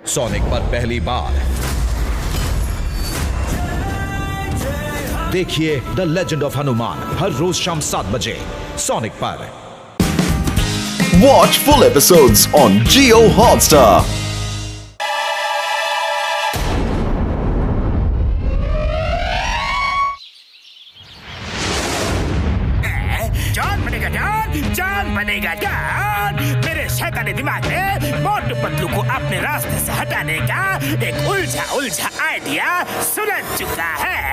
Sonic पर पहली बार देखिए द लेजेंड ऑफ हनुमान हर रोज शाम 7 बजे सोनिक पर। Watch full episodes on Jio Hotstar. जान बनेगा जान। मेरे शैतानी दिमाग में मोटू पतलू को अपने रास्ते से हटाने का एक उलझा आइडिया सुलझ चुका है।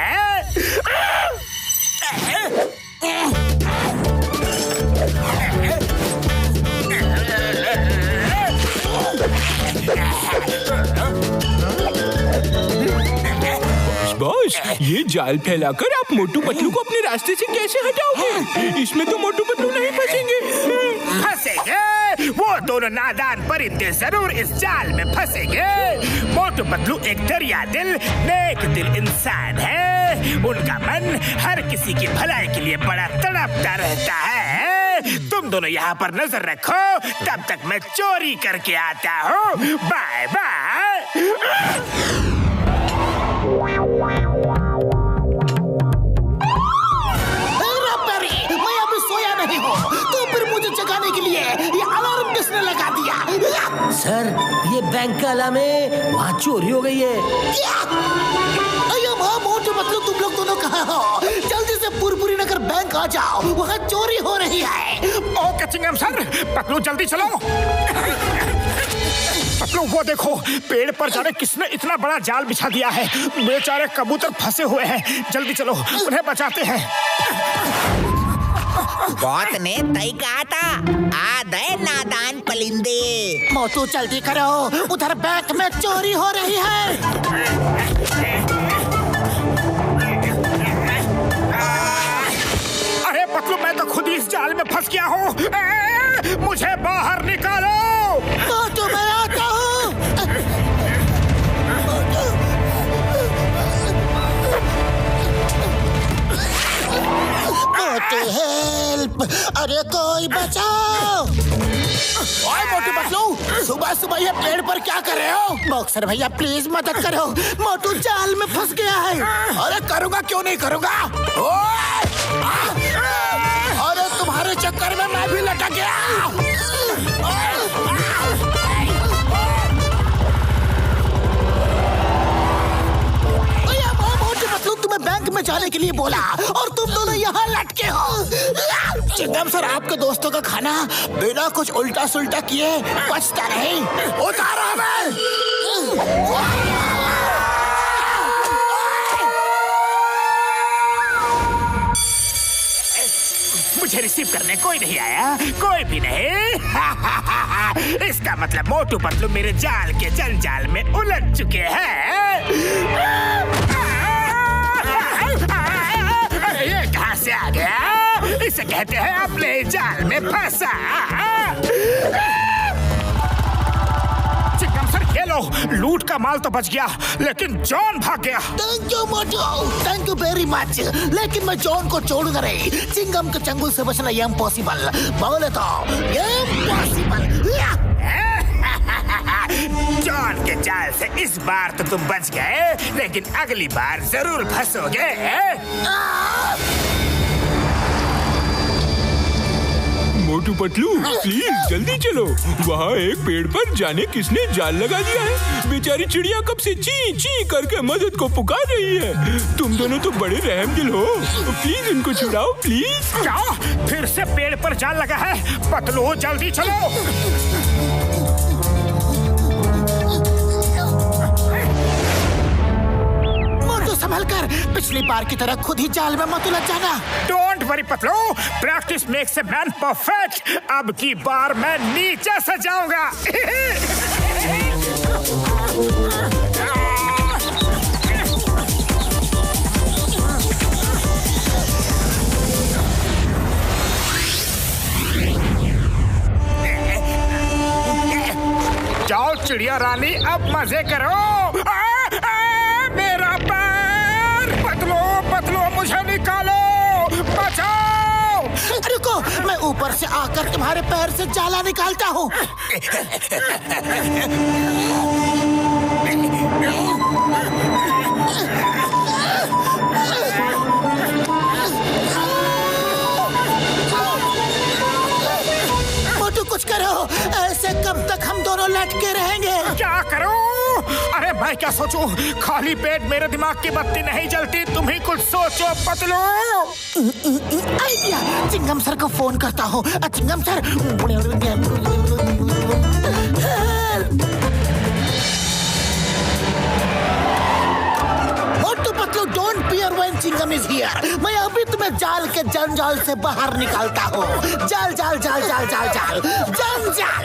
बॉस, ये जाल फैलाकर आप मोटू पतलू को अपने रास्ते से कैसे हटाओगे? इसमें तो मोटू पतलू नहीं फंसेंगे। फंसेंगे? वो दोनों नादान परिंदे जरूर इस जाल में फंसेंगे। मोटू पतलू एक दरिया दिल नेक दिल इंसान है। उनका मन हर किसी की भलाई के लिए बड़ा तड़पता रहता है। तुम दोनों यहाँ पर नजर रखो, तब तक मैं चोरी करके आता हूँ। Bye bye. मैं अभी सोया नहीं हूँ, तो फिर मुझे जगाने के लिए ये अलार्म किसने लगा दिया? सर, ये बैंक का अलार्म है, वहाँ चोरी हो गई है। क्या? अयो माँ, मोटू पतलू, तुम लोग दोनों कहाँ हो? जल्दी से पुरपुरी नगर बैंक आ जाओ, वहाँ चोरी हो रही है। ओके चिंगम सर, पतलू जल्दी चलो। पतलू वो देखो, पेड़ पर जाने किसने इतना बड़ा जाल बिछा दिया है। बेचारे कबूतर फंसे हुए हैं। जल्दी चलो, उन्हें बचाते हैं। बहुत ने तय कहा था, आ गए नादान परिंदे। मोटू जल्दी करो, उधर बैंक में चोरी हो रही है। अरे पतलू, मैं तो खुद इस जाल में फंस गया हूँ। मुझे बाहर निकालो। मोटू, मैं आता हूँ। मोटू हेल्प, अरे कोई बचाओ। ओए मोटू पतलू, सुबह सुबह ये पेड़ पर क्या कर रहे हो? बॉक्सर भैया प्लीज मदद करो, मोटू जाल में फंस गया है। अरे करूँगा, क्यों नहीं करूँगा। अरे तुम्हारे चक्कर में मैं भी लटक गया। तुम्हें बैंक में जाने के लिए बोला और तुम दोनों यहाँ लटके हो। चिंगम सर, आपके दोस्तों का खाना बिना कुछ उल्टा सुल्टा किए बचता नहीं। उतारो हमें। मुझे रिसीव करने कोई नहीं आया, कोई भी नहीं। इसका मतलब मोटू पतलू मेरे जाल के जंजाल में उलझ चुके हैं। ये कहाँ से आ गया? इसे कहते हैं अपने जाल में फंसा। चिकम सर, ये लो, लूट का माल तो बच गया, लेकिन जॉन भाग गया। Thank you Motu, thank you very much. लेकिन मैं जॉन को छोड़ूंगा नहीं। चिंगम के चंगुल से बचना इम्पॉसिबल। बोले तो इम्पॉसिबल। जॉन के जाल से इस बार तो तुम बच गए, लेकिन अगली बार जरूर फंसोगे। मोटू पतलू प्लीज जल्दी चलो, वहाँ एक पेड़ पर जाने किसने जाल लगा दिया है। बेचारी चिड़िया कब से ची ची करके मदद को पुकार रही है। तुम दोनों तो बड़े रहम दिल हो, प्लीज इनको छुड़ाओ प्लीज। क्या फिर से पेड़ पर जाल लगा है? पतलू जल्दी चलो। संभल कर, पिछली बार की तरह खुद ही जाल में मत उलझ जाना। Don't worry Patlu, practice makes a man perfect. अब की बार मैं नीचे से जाऊंगा। जाओ चिड़िया रानी, अब मजे करो। मेरा पैर, पतलू पतलू मुझे निकालो, बचाओ। रुको, मैं ऊपर से आकर तुम्हारे पैर से जाला निकालता हूँ। अरे मैं क्या सोचूं? खाली पेट मेरे दिमाग की बत्ती नहीं जलती। तुम ही कुछ सोचो पतलू। आइडिया, चिंगम सर को फोन करता हूँ। Chingum sir, Motu Patlu, don't fear when Chingum is here. मैं अभी तुम्हें जाल के जंजाल से बाहर निकालता हूँ। जाल जाल जाल जाल जाल जाल जंजाल।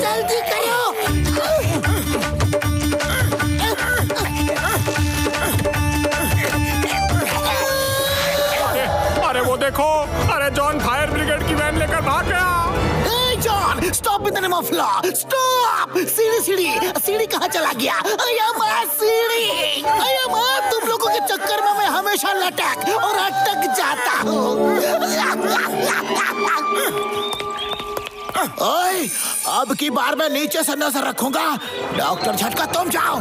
जल्दी करो। अरे वो देखो, अरे जॉन फायर ब्रिगेड की वैन लेकर भाग गया। Hey John, stop in the name of law. Stop! सीढ़ी सीढ़ी सीढ़ी कहाँ चला गया? सीढ़ी तुम लोगों के चक्कर में मैं हमेशा लटक और अटक जाता हूँ। ओए, अब की बार मैं नीचे से नजर रखूंगा। डॉक्टर झटका, तुम जाओ।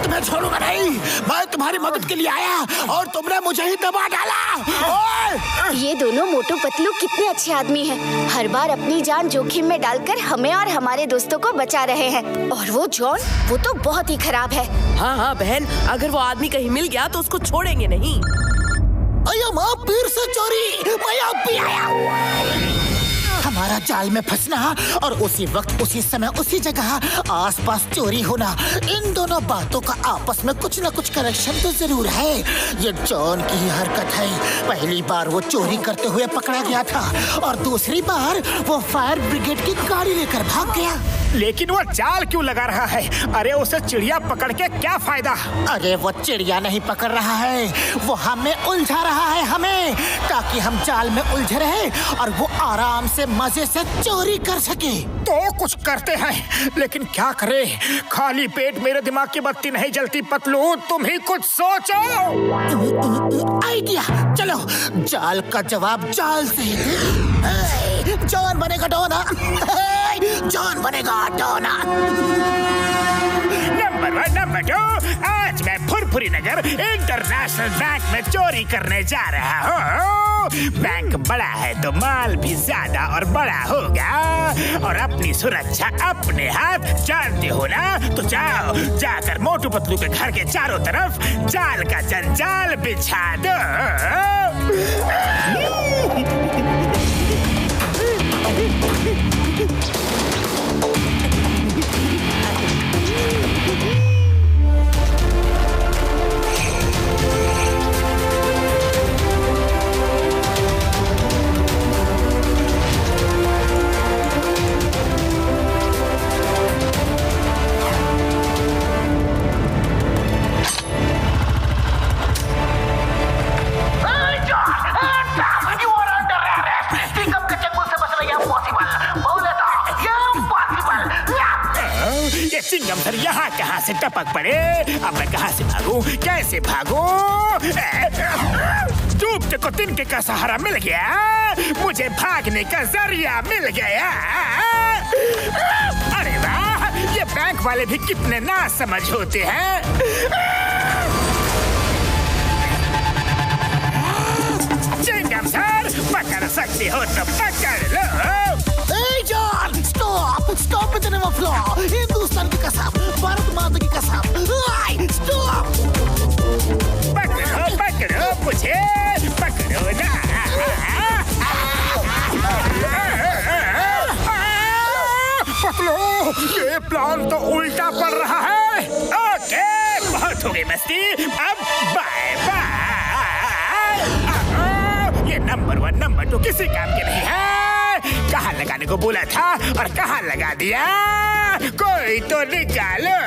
मैं छोड़ूंगा नहीं। मैं तुम्हारी मदद के लिए आया और तुमने मुझे ही दबा डाला। ओए! ये दोनों मोटू पतलू कितने अच्छे आदमी हैं। हर बार अपनी जान जोखिम में डालकर हमें और हमारे दोस्तों को बचा रहे हैं। और वो जॉन, वो तो बहुत ही खराब है। हाँ हाँ बहन, अगर वो आदमी कहीं मिल गया तो उसको छोड़ेंगे नहीं। अय्या माँ, फिर से चोरी। मैं अब भी आया। हमारा जाल में फंसना और उसी वक्त, उसी समय, उसी जगह आसपास चोरी होना, इन दोनों बातों का आपस में कुछ न कुछ कनेक्शन तो जरूर है। ये जॉन की ही हरकत है। पहली बार वो चोरी करते हुए पकड़ा गया था और दूसरी बार वो फायर ब्रिगेड की गाड़ी लेकर भाग गया। लेकिन वो जाल क्यों लगा रहा है? अरे उसे चिड़िया पकड़ के क्या फायदा? अरे वो चिड़िया नहीं पकड़ रहा है, वो हमें उलझा रहा है, हमें, ताकि हम जाल में उलझे रहे और वो आराम से मजे से चोरी कर सके। तो कुछ करते हैं, लेकिन क्या करें? खाली पेट मेरे दिमाग की बत्ती नहीं जलती पतलू। तुम ही कुछ सोचो। आइडिया, चलो जाल का जवाब जाल से। जॉन बनेगा डोना। जॉन बनेगा डोना। नंबर 1, नंबर 2, आज मैं फुरफुरी नगर इंटरनेशनल बैंक में चोरी करने जा रहा हूँ। बैंक बड़ा है तो माल भी ज्यादा और बड़ा होगा और अपनी सुरक्षा अपने हाथ, जानते हो ना? तो जाओ, जाकर मोटू पतलू के घर के चारों तरफ जाल का जंजाल बिछा दो। चिंगम सर यहाँ कहाँ से टपक पड़े? अब मैं कहाँ से भागूं? कैसे भागूं? डूबते को तिनके का सहारा मिल गया। मुझे भागने का जरिया मिल गया। अरे वाह, ये बैंक वाले भी कितने नासमझ होते हैं। चिंगम सर, पकड़ सकते हो तो पकड़ लो। John, stop! Stop in the name of law! Hindustan की कसम, भारत माता की कसम, स्टॉप! पकड़ो मुझे, पकड़ो ना। पकड़ो, ये प्लान तो उल्टा पड़ रहा है। ओके, बहुत हो गई मस्ती, अब बाय बाय। ये नंबर 1, नंबर 2 किसी काम के नहीं है। कहाँ लगाने को बोला था और कहाँ लगा दिया? कोई तो निकालो।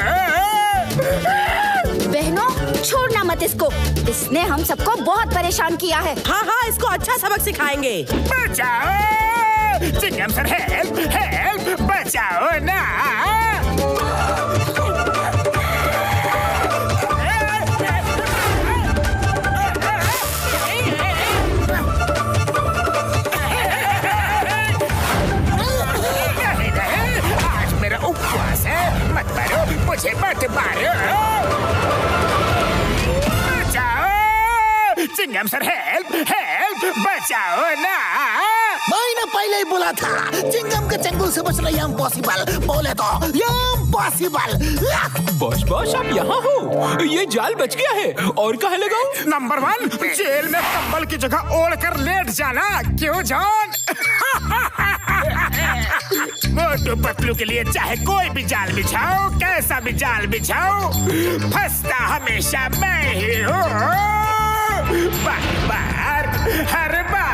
बहनों, छोड़ना मत इसको। इसने हम सबको बहुत परेशान किया है। हाँ हाँ, इसको अच्छा सबक सिखाएंगे। बचाओ! चिंगम सर, हेल्प हेल्प, बचाओ ना। चिंगम सर, हेल्प हेल्प, बचाओ ना। मैंने पहले ही बोला था चिंगम के चंगुल से बचना इम्पॉसिबल, बोले तो इम्पॉसिबल। बॉस बॉस आप यहाँ हो, ये जाल बच गया है और कहाँ लगाऊं? नंबर 1, जेल में कंबल की जगह ओढ़ कर लेट जाना। क्यों जॉन? मोटू पतलू के लिए चाहे कोई भी जाल बिछाओ, कैसा भी जाल बिछाओ, फंसता हमेशा मैं ही हूँ, बार बार, हर बार।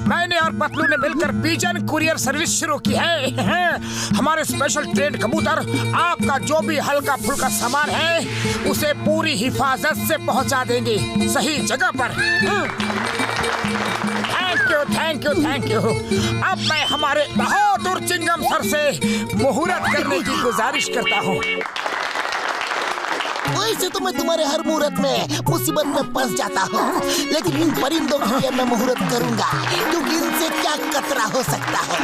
मैंने और पतलू ने मिलकर पिजन कुरियर सर्विस शुरू की है। हमारे स्पेशल ट्रेन कबूतर आपका जो भी हल्का फुल्का सामान है उसे पूरी हिफाजत से पहुंचा देंगे सही जगह पर। Thank you. अब मैं हमारे बहादुर चिंगम सर से मुहूर्त करने की गुजारिश करता हूँ। वैसे तो मैं तुम्हारे हर मुहूर्त में मुसीबत में फंस जाता हूँ, लेकिन इन परिंदों के लिए मैं मुहूर्त करूंगा, क्योंकि इनसे क्या खतरा हो सकता है।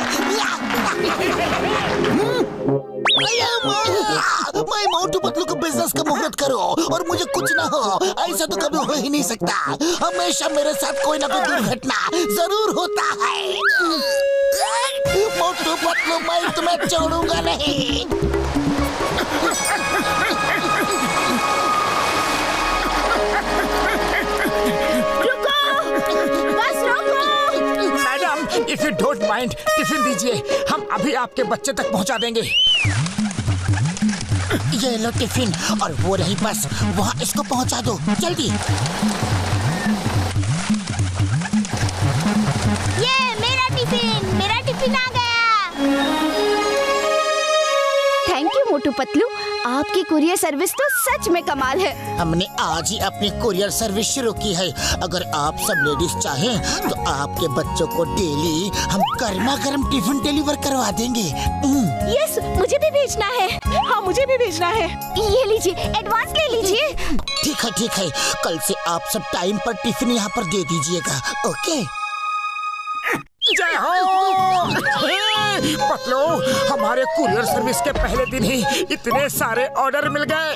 मैं मोटू पतलू को बिजनेस का मुहूर्त करूं और मुझे कुछ ना हो, ऐसा तो कभी हो ही नहीं सकता। हमेशा मेरे साथ कोई ना कोई दुर्घटना जरूर होता है। मोटू पतलू मैं तुम्हें छोड़ूंगा नहीं। If you don't mind, tiffin दीजिए, हम अभी आपके बच्चे तक पहुंचा देंगे। ये लो टिफिन, और वो रही बस, वहाँ इसको पहुंचा दो जल्दी। ये मेरा टिफिन आ गया। थैंक यू मोटू पतलू, आपकी कुरियर सर्विस तो सच में कमाल है। हमने आज ही अपनी कुरियर सर्विस शुरू की है। अगर आप सब लेडीज चाहें तो आपके बच्चों को डेली हम गर्मा गर्म टिफिन डिलीवर करवा देंगे। यस, मुझे भी भेजना है। हाँ, मुझे भी भेजना है। ये लीजिए, एडवांस ले लीजिए। ठीक है, कल से आप सब टाइम पर टिफिन यहाँ पर दे दीजिएगा। ओके। जय हो पतलू, हमारे कुरियर सर्विस के पहले दिन ही इतने सारे ऑर्डर मिल गए।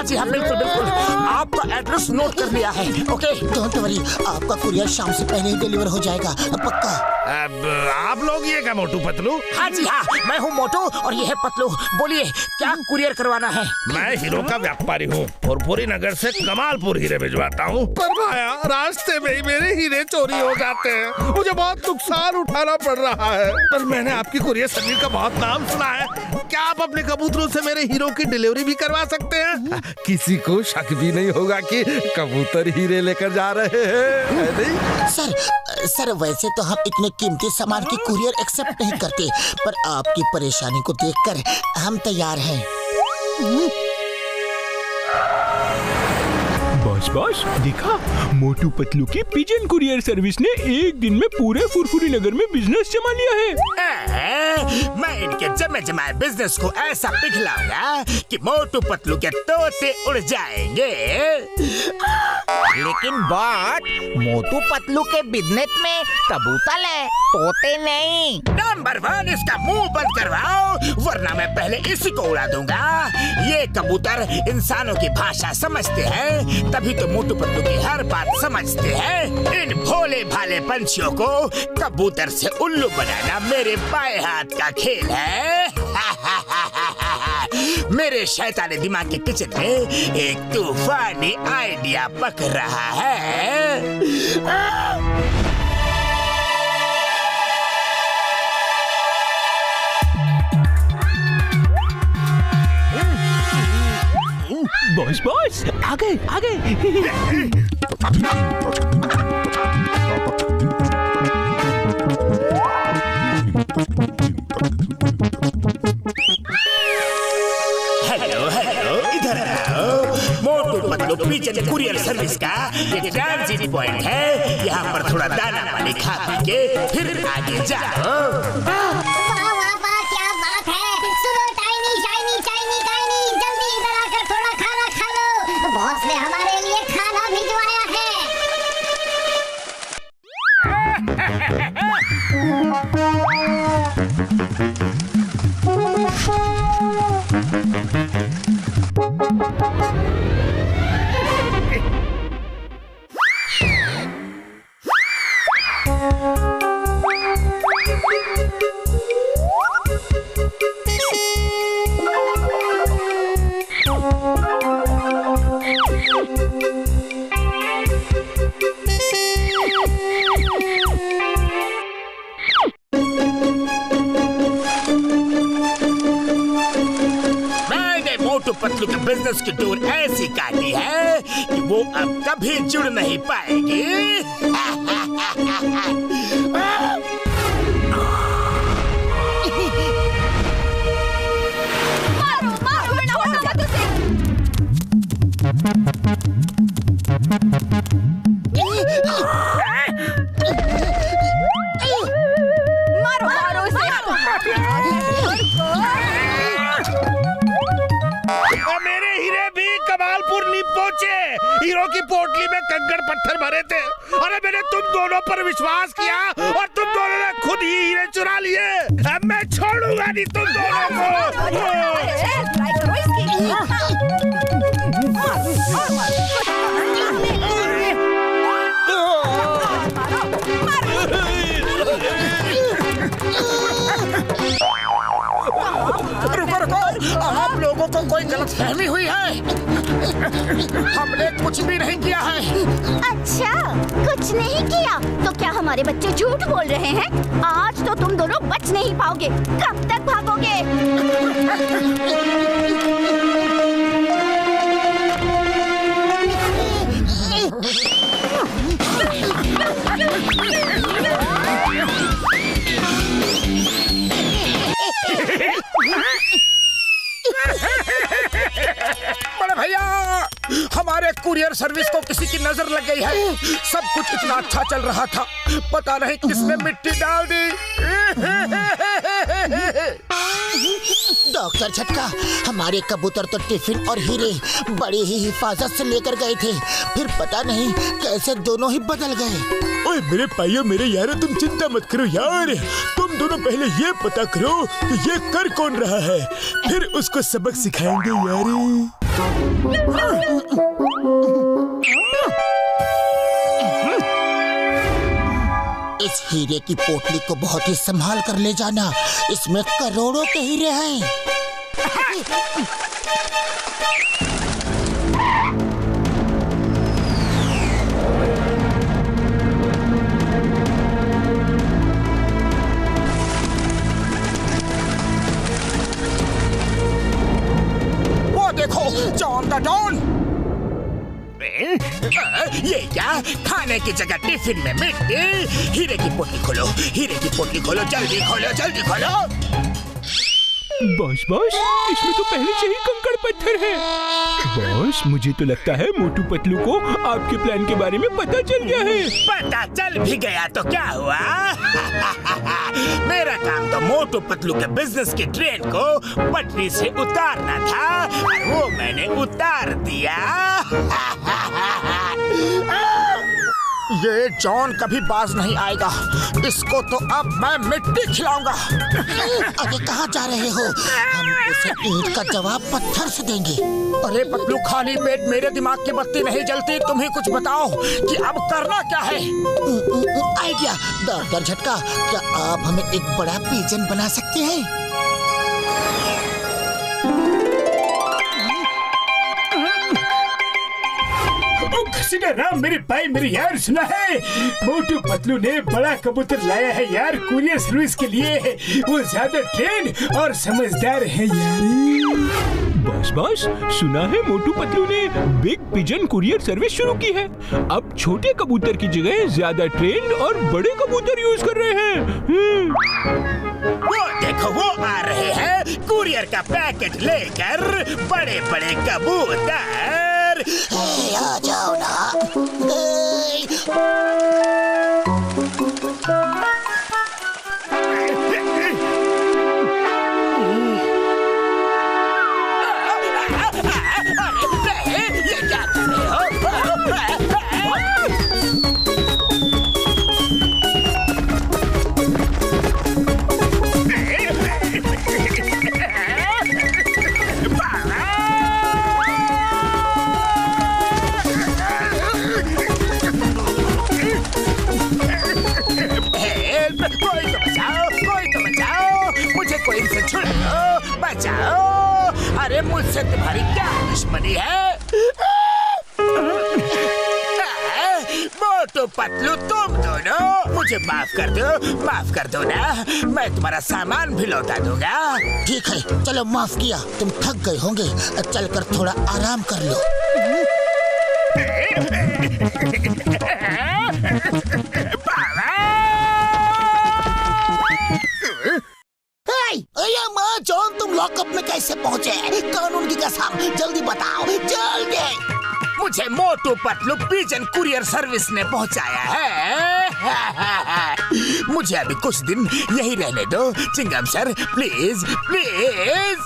जी हाँ, बिल्कुल आपका एड्रेस नोट कर लिया है। ओके, डोंट वरी, आपका कुरियर शाम से पहले ही डिलीवर हो जाएगा, पक्का। अब आप लोग ये क्या मोटू पतलू? हाँ जी हाँ, मैं हूँ मोटू और ये है पतलू। बोलिए, क्या कुरियर करवाना है? मैं हीरो का व्यापारी हूँ और पूरी नगर से कमालपुर हीरे भिजवाता हूँ। पर भाया, रास्ते में ही मेरे हीरे चोरी हो जाते हैं, मुझे बहुत नुकसान उठाना पड़ रहा है। पर मैंने आपकी कुरियर सर्विस का बहुत नाम सुना है, क्या आप अपने कबूतरों से मेरे हीरो की डिलीवरी भी करवा सकते हैं? किसी को शक भी नहीं होगा कि कबूतर हीरे लेकर जा रहे हैं, नहीं? सर वैसे तो हम इतने कीमती सामान की कुरियर एक्सेप्ट नहीं करते, पर आपकी परेशानी को देखकर हम तैयार हैं। बॉस देखा, मोटू पतलू की पिजन कुरियर सर्विस ने एक दिन में पूरे फुरफुरी नगर में बिजनेस जमा लिया है। मैं इनके जमे जमाए बिजनेस को ऐसा पिघलाऊंगा कि मोटू पतलू के तोते उड़ जाएंगे। लेकिन बात, मोटू पतलू के बिजनेस में कबूतर है, तोते नहीं। नंबर 1, इसका मुंह बंद करवाओ, वरना मैं पहले इसी को उड़ा दूंगा। ये कबूतर इंसानों की भाषा समझते हैं, तभी तो मोटू पतलू की हर बात समझते हैं। इन भोले भाले पंछियों को कबूतर से उल्लू बनाना मेरे बाएं हाथ का खेल है। मेरे शैतानी दिमाग के किचन में एक तूफानी आइडिया पक रहा है। बॉस आगे इधर आओ। Motu Patlu pigeon courier service का ये ट्रांजिट पॉइंट है। यहाँ पर थोड़ा दाना पानी खा पी के फिर आगे जाओ। क्या बात है। सुनो टाइनी शाइनी चाइनी काइनी, जल्दी इधर आकर थोड़ा खाना खा लो। बॉस ने हमारे लिए खाना भिजवाया है। मोटू पतलू के बिजनेस की टूर ऐसी काटी है कि वो अब कभी जुड़ नहीं पाएगी। मेरे हीरे भी कमालपुर नहीं पहुँचे। हीरो की पोटली में कंकड़ पत्थर भरे थे। अरे मैंने तुम दोनों पर विश्वास किया और तुम दोनों ने खुद ही हीरे चुरा लिए। अब मैं छोड़ूंगा नहीं तुम दोनों को। रुको रुको, आप लोगों को कोई गलतफहमी हुई है। हमने कुछ भी नहीं किया है। अच्छा, कुछ नहीं किया तो क्या हमारे बच्चे झूठ बोल रहे हैं? आज तो तुम दोनों बच नहीं पाओगे। कब तक भागोगे? बड़े भैया, हमारे कुरियर सर्विस को किसी की नजर लग गई है। सब कुछ इतना अच्छा चल रहा था, पता नहीं किसने मिट्टी डाल दी। डॉक्टर झटका, हमारे कबूतर तो टिफिन और हीरे बड़ी ही हिफाजत से लेकर गए थे, फिर पता नहीं कैसे दोनों ही बदल गए। ओए मेरे भाइयों, मेरे यारो, तुम चिंता मत करो यार। तुम दोनों पहले ये पता करो कि ये कर कौन रहा है, फिर उसको सबक सिखाएंगे यार। इस हीरे की पोटली को बहुत ही संभाल कर ले जाना, इसमें करोड़ों के हीरे हैं। वो देखो, जॉन द डॉन। ये क्या? खाने की जगह टिफिन में मिट्टी। हीरे की पोटली खोलो, हीरे की पोटली खोलो, जल्दी खोलो, जल्दी खोलो। बॉस बॉस, इसमें तो पहले से ही कंकड़ पत्थर है। बॉस, मुझे तो लगता है मोटू पतलू को आपके प्लान के बारे में पता चल गया है। पता चल भी गया तो क्या हुआ? मेरा काम तो मोटू पतलू के बिजनेस की ट्रेन को पटरी से उतारना था और वो मैंने उतार दिया। ये जॉन कभी बाज नहीं आएगा। इसको तो अब मैं मिट्टी खिलाऊंगा। अरे कहाँ जा रहे हो? हम उसे ईंट का जवाब पत्थर से देंगे। अरे पतलू, खाली पेट मेरे दिमाग की बत्ती नहीं जलती। तुम ही कुछ बताओ कि अब करना क्या है? आइडिया। डॉक्टर झटका, क्या आप हमें एक बड़ा पिजन बना सकते हैं? राम मेरे भाई, मेरे यार, सुना है मोटू पतलू ने बड़ा कबूतर लाया है यार कुरियर सर्विस के लिए। वो ज्यादा ट्रेंड और समझदार है यार। बॉस बॉस, सुना है मोटू पतलू ने बिग पिजन कुरियर सर्विस शुरू की है। अब छोटे कबूतर की जगह ज्यादा ट्रेंड और बड़े कबूतर यूज कर रहे हैं। वो देखो वो आ रहे हैं कुरियर का पैकेट लेकर, बड़े बड़े कबूतर। आ जाओ ना। बचाओ! अरे मुझसे तुम्हारी क्या दुश्मनी है? मोटू पतलू तुम दोनों मुझे माफ कर दो ना। मैं तुम्हारा सामान भी लौटा दूंगा। ठीक है, चलो माफ किया। तुम थक गए होंगे, चलकर थोड़ा आराम कर लो। माँ जॉन, तुम लॉकअप में कैसे पहुँचे? कानून की कसम, जल्दी बताओ, जल्दी। मुझे Motu Patlu pigeon courier service ने पहुंचाया है। मुझे अभी कुछ दिन यही रहने दो Chingum sir, please please.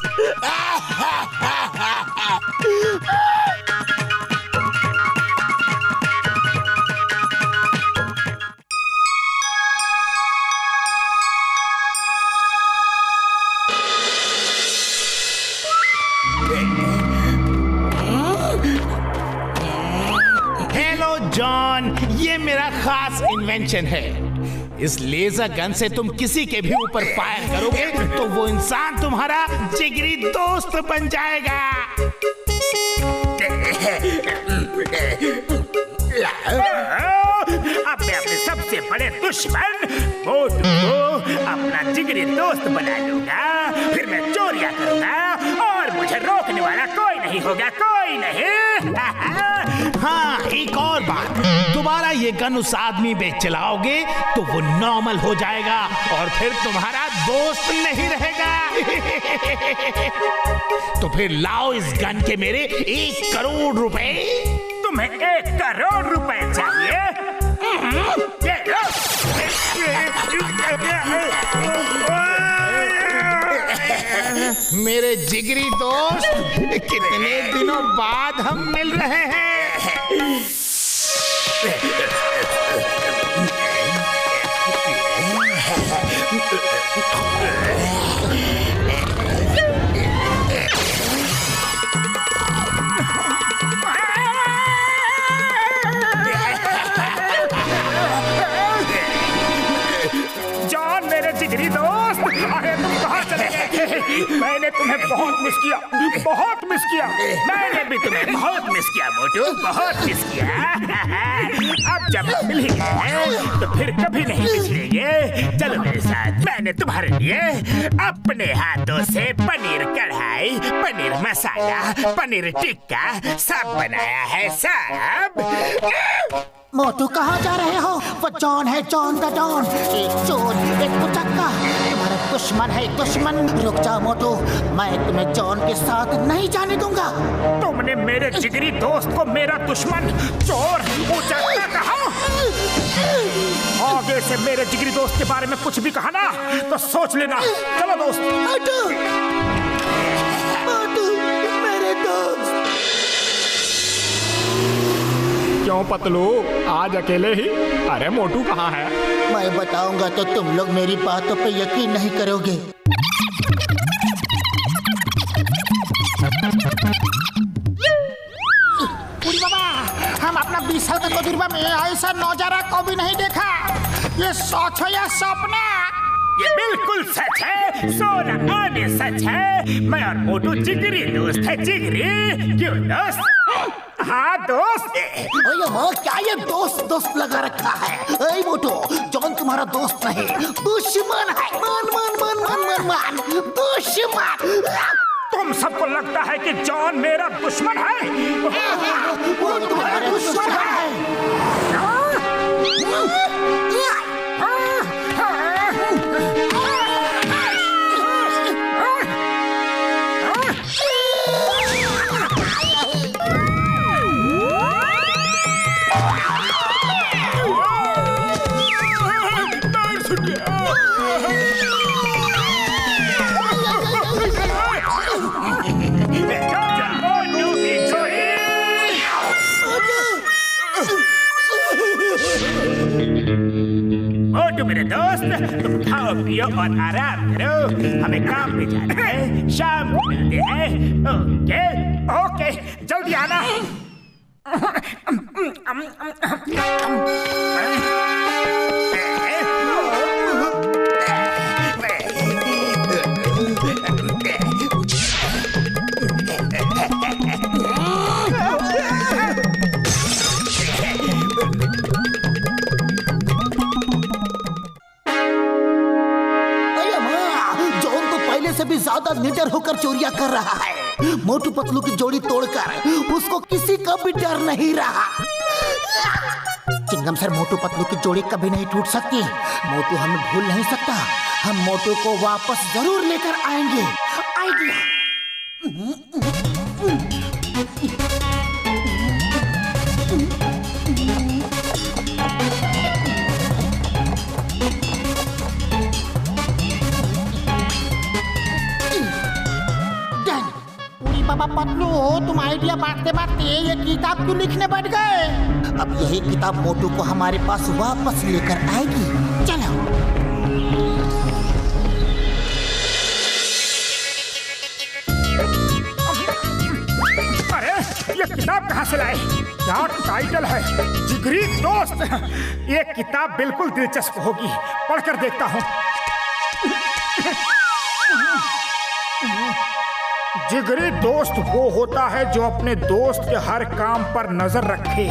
John, ये मेरा खास इन्वेंशन है। इस लेजर गन से तुम किसी के भी ऊपर फायर करोगे तो वो इंसान तुम्हारा जिगरी दोस्त बन जाएगा। अब मैं अपने सबसे बड़े दुश्मन मोटू को अपना जिगरी दोस्त बना लूंगा। फिर मैं चोरियां करूंगा और मुझे रोकने वाला कोई नहीं होगा, कोई नहीं। हाँ, एक और बात, दोबारा ये गन उस आदमी पे चलाओगे तो वो नॉर्मल हो जाएगा और फिर तुम्हारा दोस्त नहीं रहेगा। तो फिर लाओ इस गन के मेरे 1 करोड़ रुपए। तुम्हें 1 करोड़ रुपए चाहिए? मेरे जिगरी दोस्त, कितने दिनों बाद हम मिल रहे हैं। जॉन मेरे जिगरी दोस्त, अरे तुम कहाँ चले गए? मैंने तुम्हें बहुत मिस किया, बहुत मिस किया। मैंने भी तुम्हें बहुत मिस किया मोटू, बहुत मिस किया। अब जब मिल ही गए तो फिर कभी नहीं बिछड़ेंगे। चलो मेरे साथ, मैंने तुम्हारे लिए अपने हाथों से पनीर कढ़ाई, पनीर मसाला, पनीर टिक्का सब बनाया है सब। मोटू कहाँ जा रहे हो? वो जॉन है, जॉन द डॉन, एक चोर, एक पुचक्का, तुम्हारा दुश्मन है दुश्मन। रुक जाओ मोटू, मैं तुम्हें जॉन के साथ नहीं जाने दूंगा। तुमने मेरे जिगरी दोस्त को मेरा दुश्मन, चोर, पुचक्का कहा? आगे से मेरे जिगरी दोस्त के बारे में कुछ भी कहा ना तो सोच लेना। चलो दोस्त। मोटू, मेरे दोस्त। क्यों पतलू, आज अकेले ही? अरे मोटू कहाँ है? मैं बताऊंगा तो तुम लोग मेरी बातों पे यकीन नहीं करोगे। बाबा, हम अपना 20 साल का तजुर्बा में ऐसा नौजरा को भी नहीं देखा। ये सोच है या सपना? ये बिल्कुल सच है, सोना आने सच है। मैं और मोटू जिगरी दोस्त है, जिगरी। क्यों दोस्त? हाँ दोस्त। ओए क्या ये दोस्त दोस्त लगा रखा है? ए मोटू, जॉन तुम्हारा दोस्त नहीं, दुश्मन है। मान मान मान मान मान मान, दुश्मन। तुम सबको लगता है कि जॉन मेरा दुश्मन है? वो तुम्हारा दुश्मन है। मोटू मेरे दोस्त, तुम खाओ पियो और आराम करो। हमें काम पे जाना है, शाम को मिलते हैं। ओके ओके, जल्दी आना। से भी ज्यादा निडर होकर चोरियां कर रहा है। मोटू पतलू की जोड़ी तोड़कर उसको किसी का भी डर नहीं रहा। चिंगम सर, मोटू पतलू की जोड़ी कभी नहीं टूट सकती। मोटू हमें भूल नहीं सकता। हम मोटू को वापस जरूर लेकर आएंगे। आइडिया। बाबा पतलू, तुम आइडिया बांटते बांटते ये किताब क्यों लिखने बैठ गए? अब यही किताब मोटू को हमारे पास वापस लेकर आएगी। चलो। अरे ये किताब कहाँ से लाए? क्या टाइटल है, जिगरी दोस्त। ये किताब बिल्कुल दिलचस्प होगी, पढ़कर देखता हूँ। जिगरी दोस्त वो होता है जो अपने दोस्त के हर काम पर नजर रखे।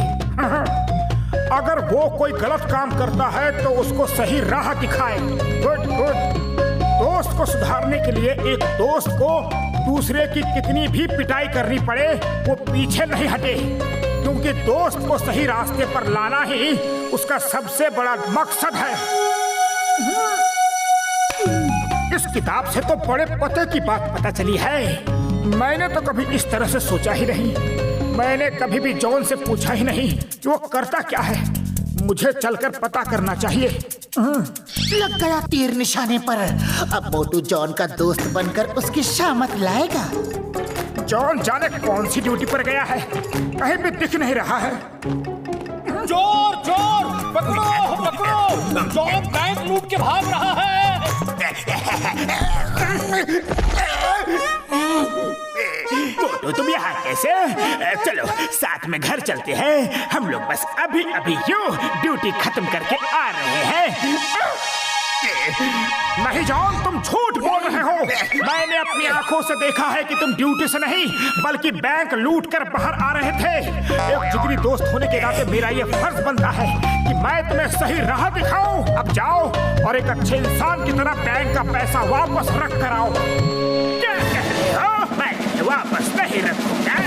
अगर वो कोई गलत काम करता है तो उसको सही राह दिखाए। Good good. दोस्त को सुधारने के लिए एक दोस्त को दूसरे की कितनी भी पिटाई करनी पड़े वो पीछे नहीं हटे, क्योंकि दोस्त को सही रास्ते पर लाना ही उसका सबसे बड़ा मकसद है। इस किताब से तो बड़े पते की बात पता चली है। मैंने तो कभी इस तरह से सोचा ही नहीं। मैंने कभी भी जॉन से पूछा ही नहीं कि वो करता क्या है। मुझे चलकर पता करना चाहिए। लग गया तीर निशाने पर। अब मोटू जॉन का दोस्त बनकर उसकी शामत लाएगा। जॉन जाने कौन सी ड्यूटी पर गया है, कहीं भी दिख नहीं रहा है। चोर चोर, पकड़ो पकड़ो, जॉन बैंक लूट के भाग रहा है। मोटू तुम यहाँ कैसे? चलो साथ में घर चलते हैं। हम लोग बस अभी अभी यूं ड्यूटी खत्म करके आ रहे हैं। नहीं जॉन, तुम झूठ बोल रहे हो। मैंने अपनी आंखों से देखा है कि तुम ड्यूटी से नहीं बल्कि बैंक लूट कर बाहर आ रहे थे। एक जिगरी दोस्त होने के नाते मेरा ये फर्ज बनता है कि मैं तुम्हें सही राह दिखाऊं। अब जाओ और एक अच्छे इंसान की तरह बैंक का पैसा वापस रख कर आओ। क्या कह रहे हो? मैं वापस नहीं रखूंगा।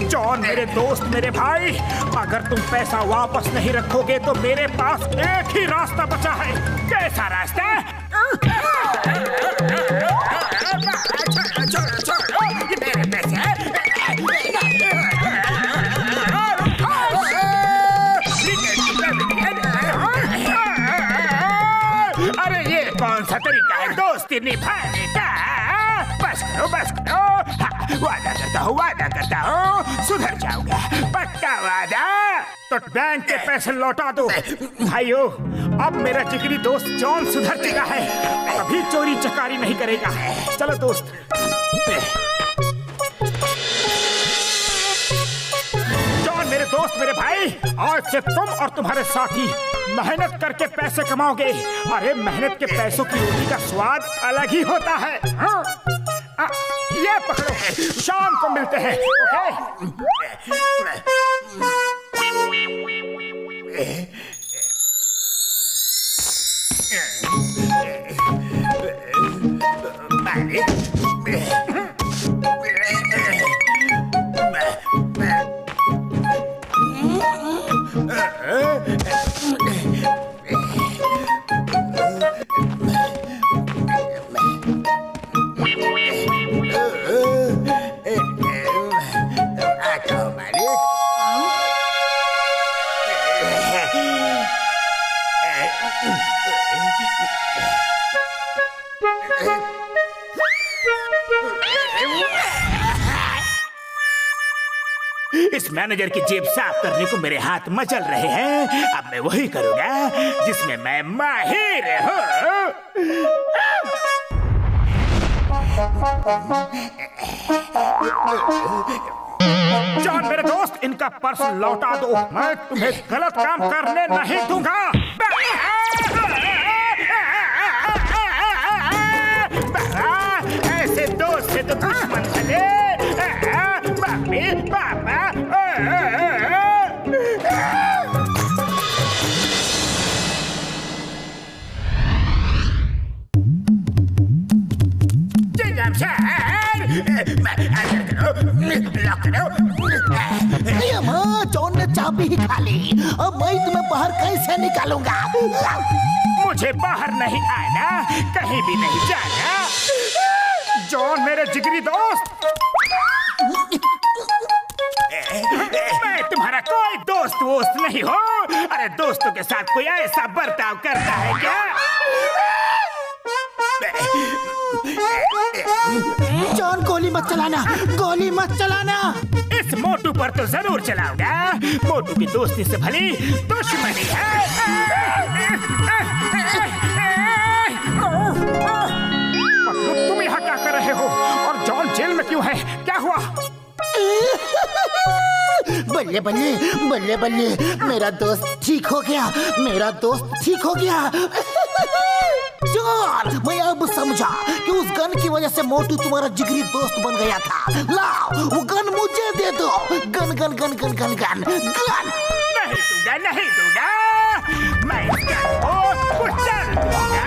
जॉन मेरे दोस्त, मेरे भाई, अगर तुम पैसा वापस नहीं रखोगे तो मेरे पास एक ही रास्ता बचा है। कैसा रास्ता? मेरे पैसे। अरे ये कौन सा तरीका है दोस्ती निभाने का? बस करो। वादा करता हूँ सुधर जाऊंगा, पक्का वादा। तो बैंक के पैसे लौटा दो। भाइयों, अब मेरा जिगरी दोस्त जॉन सुधर चुका है, अभी चोरी चकारी नहीं करेगा। चलो दोस्त। जॉन मेरे दोस्त, मेरे भाई, आज से तुम और तुम्हारे साथी मेहनत करके पैसे कमाओगे। अरे मेहनत के पैसों की रोटी का स्वाद अलग ही होता है। हाँ? ये पकड़ो, शाम को मिलते हैं। इस मैनेजर की जेब साफ करने को मेरे हाथ मचल रहे हैं। अब मैं वही करूंगा जिसमें मैं माहिर हूँ। जॉन मेरे दोस्त, इनका पर्स लौटा दो। मैं तुम्हें गलत काम करने नहीं दूंगा। ऐसे दोस्त से तो दुश्मन भले। पापा जॉन ने चाबी ही खा ली। अब मैं तुम्हें बाहर कैसे निकालूंगा? मुझे बाहर नहीं आना, कहीं भी नहीं जाना। जॉन मेरे जिगरी दोस्त, मैं तुम्हारा कोई दोस्त वोस्त नहीं हो। अरे दोस्तों के साथ कोई ऐसा बर्ताव करता है क्या? जॉन गोली मत चलाना, गोली मत चलाना। इस मोटू पर तो जरूर चलाऊंगा। मोटू की दोस्ती से भली दुश्मनी है। तुम यहाँ क्या कर रहे हो? और जॉन जेल में क्यों है? क्या हुआ? बल्ले बल्ले बल्ले बल्ले, मेरा दोस्त ठीक हो गया, मेरा दोस्त ठीक हो गया। जॉन, मैं अब समझा कि उस गन की वजह से मोटू तुम्हारा जिगरी दोस्त बन गया था। लाओ वो गन मुझे दे दो। Gun gun gun gun gun gun gun. नहीं दूंगा, नहीं दूंगा। मैं इस गन को कुचल दूंगा।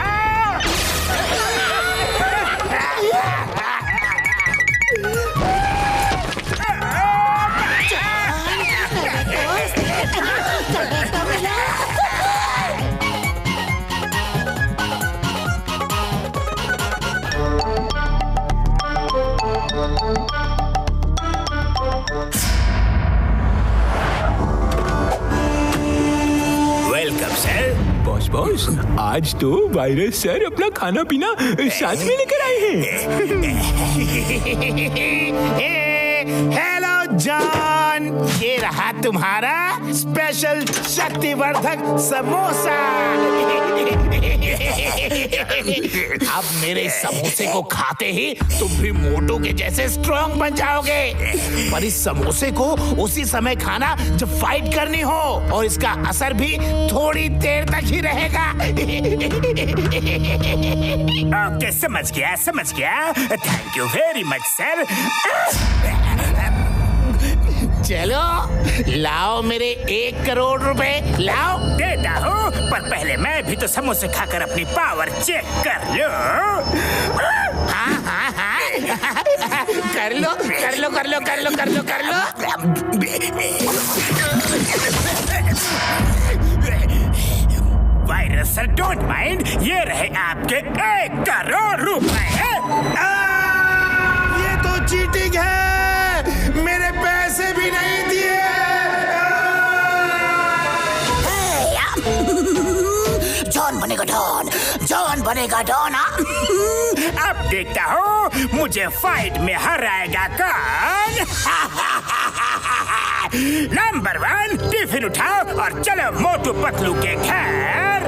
Welcome sir. बॉस, आज तो वायरस सर अपना खाना पीना साथ में लेकर आए हैं। हेलो जॉन, ये रहा तुम्हारा स्पेशल शक्तिवर्धक समोसा। अब मेरे समोसे को खाते ही तुम भी मोटू के जैसे स्ट्रॉन्ग बन जाओगे। पर इस समोसे को उसी समय खाना जब फाइट करनी हो, और इसका असर भी थोड़ी देर तक ही रहेगा। ओके, समझ गया, समझ गया। Thank you very much sir. चलो लाओ मेरे 1 करोड़ रुपए लाओ। देता हूँ, पर पहले मैं भी तो समोसे खाकर अपनी पावर चेक कर लो। हाँ हाँ हाँ कर लो कर लो कर लो कर लो कर लो कर लो। वायरस सर डोंट माइंड, ये रहे आपके 1 करोड़ रुपए। ये तो चीटिंग है, मेरे पैसे भी नहीं दिए। जॉन बनेगा डॉन, जॉन बनेगा डॉन। अब देखता हूँ मुझे फाइट में हराएगा कौन। नंबर 1, टिफिन उठाओ और चलो मोटू पतलू के घर।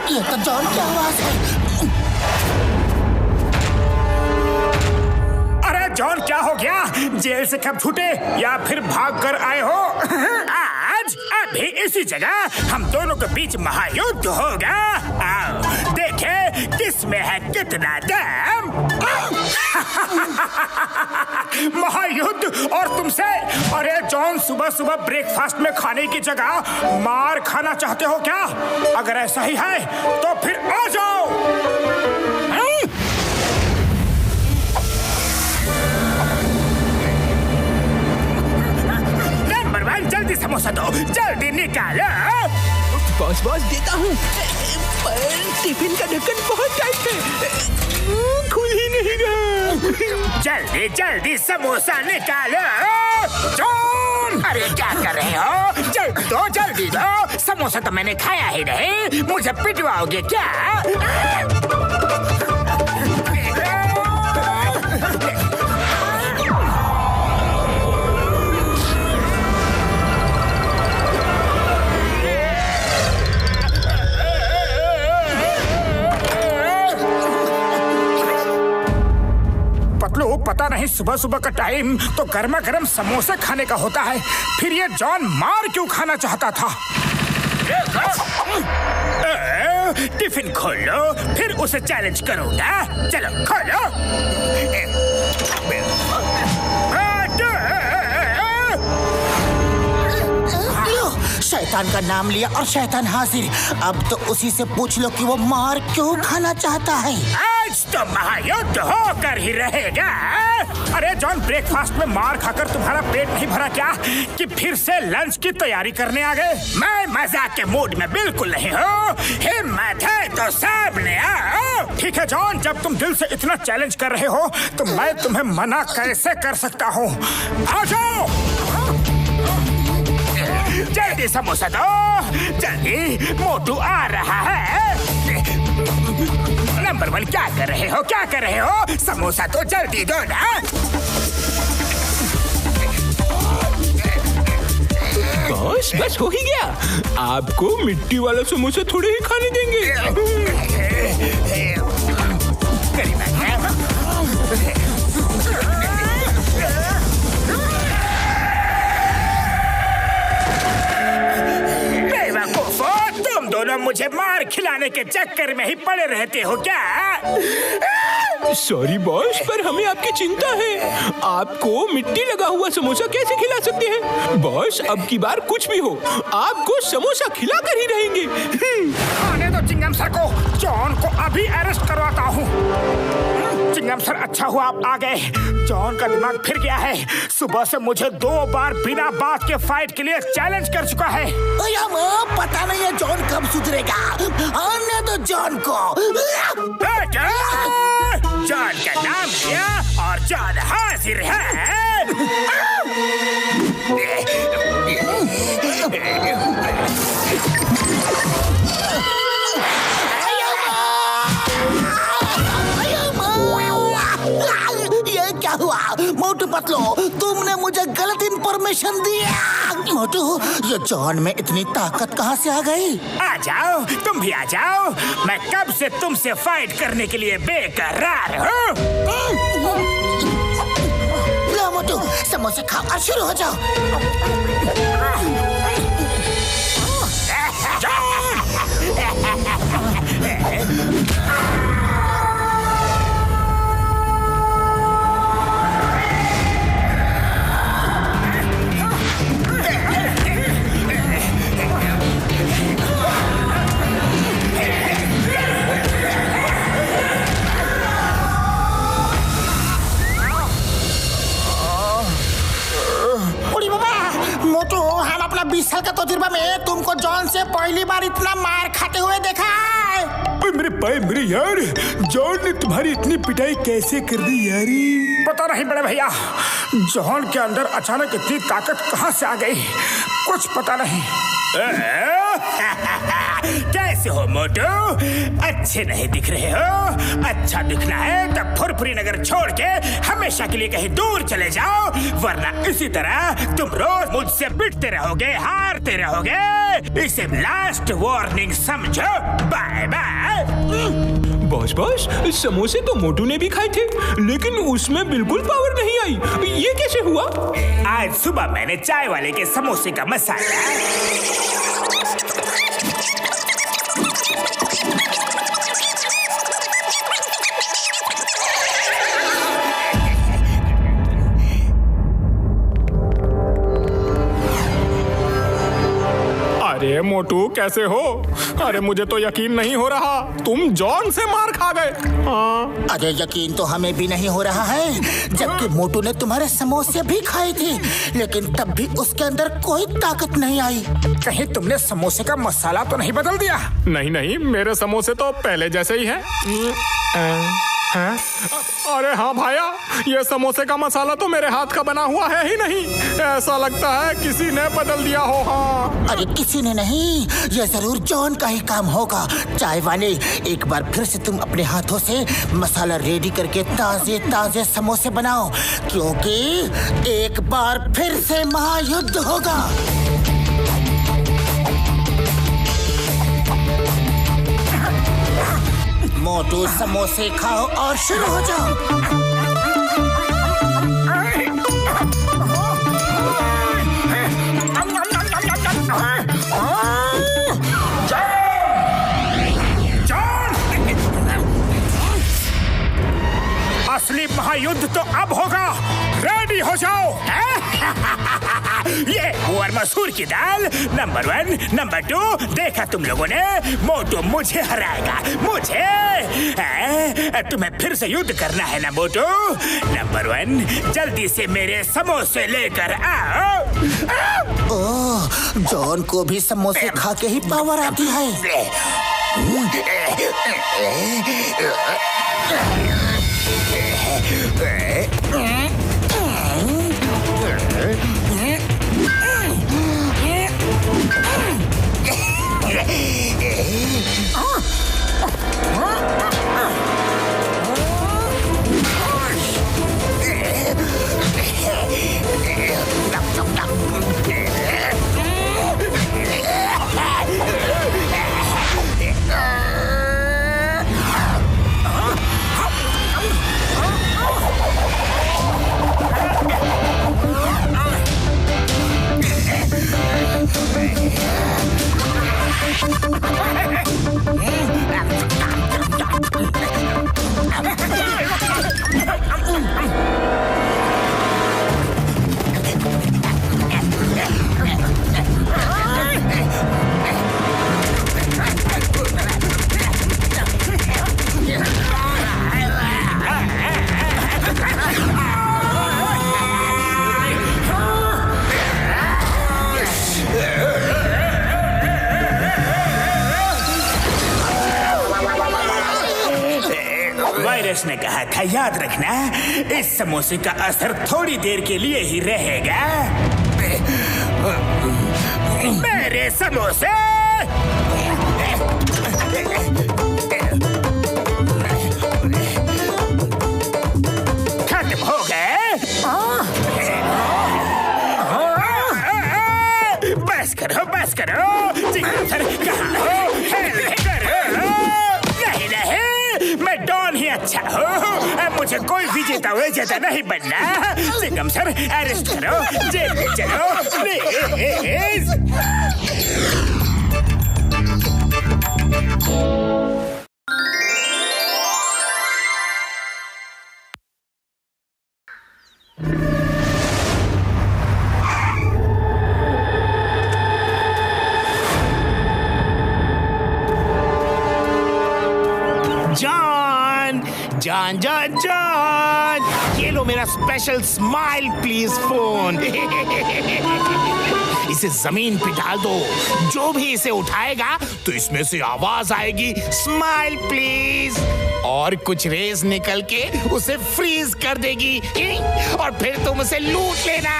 ये तो जॉन की आवाज है। अरे जॉन, क्या हो गया? जेल से कब छूटे या फिर भाग कर आए हो? आज अभी इसी जगह हम दोनों के बीच महायुद्ध होगा। आओ देखे किस में है कितना दम। महायुद्ध और तुमसे? अरे जॉन, सुबह सुबह ब्रेकफास्ट में खाने की जगह मार खाना चाहते हो क्या? अगर ऐसा ही है तो फिर आ जाओ। नंबर 1, जल्दी समोसा दो, जल्दी निकालो। बॉस देता हूँ, पर टिफिन का ढक्कन बहुत टाइट है, खुल ही नहीं रहा। जल्दी जल्दी समोसा निकालो। जॉन अरे क्या कर रहे हो? जल्दी दो। समोसा तो मैंने खाया ही नहीं, मुझे पिटवाओगे क्या? पता नहीं सुबह सुबह का टाइम तो गर्मा गर्म समोसे खाने का होता है, फिर ये जॉन मार क्यों खाना चाहता था? टिफिन खोल लो, फिर उसे चैलेंज करूंगा। चलो खोलो। शैतान का नाम लिया और शैतान हाजिर। अब तो उसी से पूछ लो कि वो मार क्यों खाना चाहता है। आज तो महायुद्ध होकर ही रहेगा। अरे जॉन, ब्रेकफास्ट में मार खाकर तुम्हारा पेट नहीं भरा क्या कि फिर से लंच की तैयारी करने आ गए? मैं मजाक के मूड में बिल्कुल नहीं हूँ। हिम्मत है तो सामने आओ। ठीक है जॉन, जब तुम दिल से इतना चैलेंज कर रहे हो तो मैं तुम्हें मना कैसे कर सकता हूँ? आ जाओ, जल्दी समोसा दो, जल्दी, मोटू आ रहा है। नंबर 1, क्या कर रहे हो? समोसा तो जल्दी दो ना। बस हो ही गया। आपको मिट्टी वाला समोसा थोड़े ही खाने देंगे। तुम दोनों मुझे मार खिलाने के चक्कर में ही पड़े रहते हो क्या? सॉरी बॉस, पर हमें आपकी चिंता है। आपको मिट्टी लगा हुआ समोसा कैसे खिला सकते हैं? बॉस, अब की बार कुछ भी हो, आपको समोसा खिला कर ही रहेंगे। आने दो चिंगम सर को, जॉन को अभी अरेस्ट करवाता हूँ। चिंगम सर, अच्छा हुआ आप आ गए। जॉन का दिमाग फिर गया है। सुबह से मुझे 2 बार बिना बात के फाइट के लिए चैलेंज कर चुका है। पता नहीं है जॉन कब सुधरेगा। आने दो जॉन को। जॉन का नाम लिया और जॉन हाजिर है। ये क्या हुआ? मोटू पतलू, तुमने मुझे गलत इंफॉर्मेशन दिया। मोटू, ये जॉन में इतनी ताकत कहाँ से आ गई? आ जाओ, तुम भी आ जाओ। मैं कब से तुमसे फाइट करने के लिए बेकरार हूँ। लो मोटू, समोसे खाओ और शुरू हो जाओ। मोटू, हम अपना 20 साल का तजुर्बा में तुमको जॉन से पहली बार इतना मार खाते हुए देखा है। मेरे पाए मेरे यार, जॉन ने तुम्हारी इतनी पिटाई कैसे कर दी यारी? पता नहीं बड़े भैया, जॉन के अंदर अचानक इतनी ताकत कहाँ से आ गई, कुछ पता नहीं। कैसे हो मोटू? अच्छे नहीं दिख रहे हो? अच्छा दिखना है तब फुरफुरी नगर छोड़ के हमेशा के लिए कहीं दूर चले जाओ, वरना इसी तरह तुम रोज मुझसे पिटते रहोगे, हारते रहोगे। इसे लास्ट वार्निंग समझो। Bye bye. बॉस, समोसे तो मोटू ने भी खाए थे, लेकिन उसमें बिल्कुल पावर नहीं आई। ये कैसे हुआ? आज सुबह मैंने चाय वाले के समोसे का मसाला अरे मोटू, कैसे हो? अरे मुझे तो यकीन नहीं हो रहा, तुम जॉन से मार खा गए। हाँ। अरे यकीन तो हमें भी नहीं हो रहा है, जबकि मोटू ने तुम्हारे समोसे भी खाए थे, लेकिन तब भी उसके अंदर कोई ताकत नहीं आई। कहीं तुमने समोसे का मसाला तो नहीं बदल दिया? नहीं, मेरे समोसे तो पहले जैसे ही हैं। हैं? अरे हाँ भाया, ये समोसे का मसाला तो मेरे हाथ का बना हुआ है ही नहीं। ऐसा लगता है किसी ने बदल दिया हो। हाँ, अरे किसी ने नहीं, ये जरूर जॉन का ही काम होगा। चाय वाले, एक बार फिर से तुम अपने हाथों से मसाला रेडी करके ताजे ताजे समोसे बनाओ, क्योंकि एक बार फिर से महायुद्ध होगा। मोटू समोसे खाओ और शुरू हो जाओ। असली महायुद्ध तो अब होगा, रेडी हो जाओ। ये और मसूर की दाल नंबर 1, नंबर 2, देखा तुम लोगों ने, मोटू मुझे हराएगा, मुझे। तुम्हें फिर से युद्ध करना है ना मोटू? नंबर 1, जल्दी से मेरे समोसे लेकर आओ। ओह, जॉन को भी समोसे खा के ही पावर आती है। ने कहा था, याद रखना, इस समोसे का असर थोड़ी देर के लिए ही रहेगा। मेरे समोसे खत्म हो गए। बस करो, बस करो। कहाँ हो? हेल्प करो। नहीं नहीं, मैं डॉन ही अच्छा हूँ, मुझे कोई विजेता विजेता नहीं बनना। सिंघम सर, अरेस्ट करो, जेल में चलो प्लीज। जॉन जॉन जॉन, ये लो मेरा स्पेशल स्माइल प्लीज फोन। इसे जमीन पे डाल दो, जो भी इसे उठाएगा तो इसमें से आवाज आएगी स्माइल प्लीज, और कुछ रेस निकल के उसे फ्रीज कर देगी और फिर तुम उसे लूट लेना।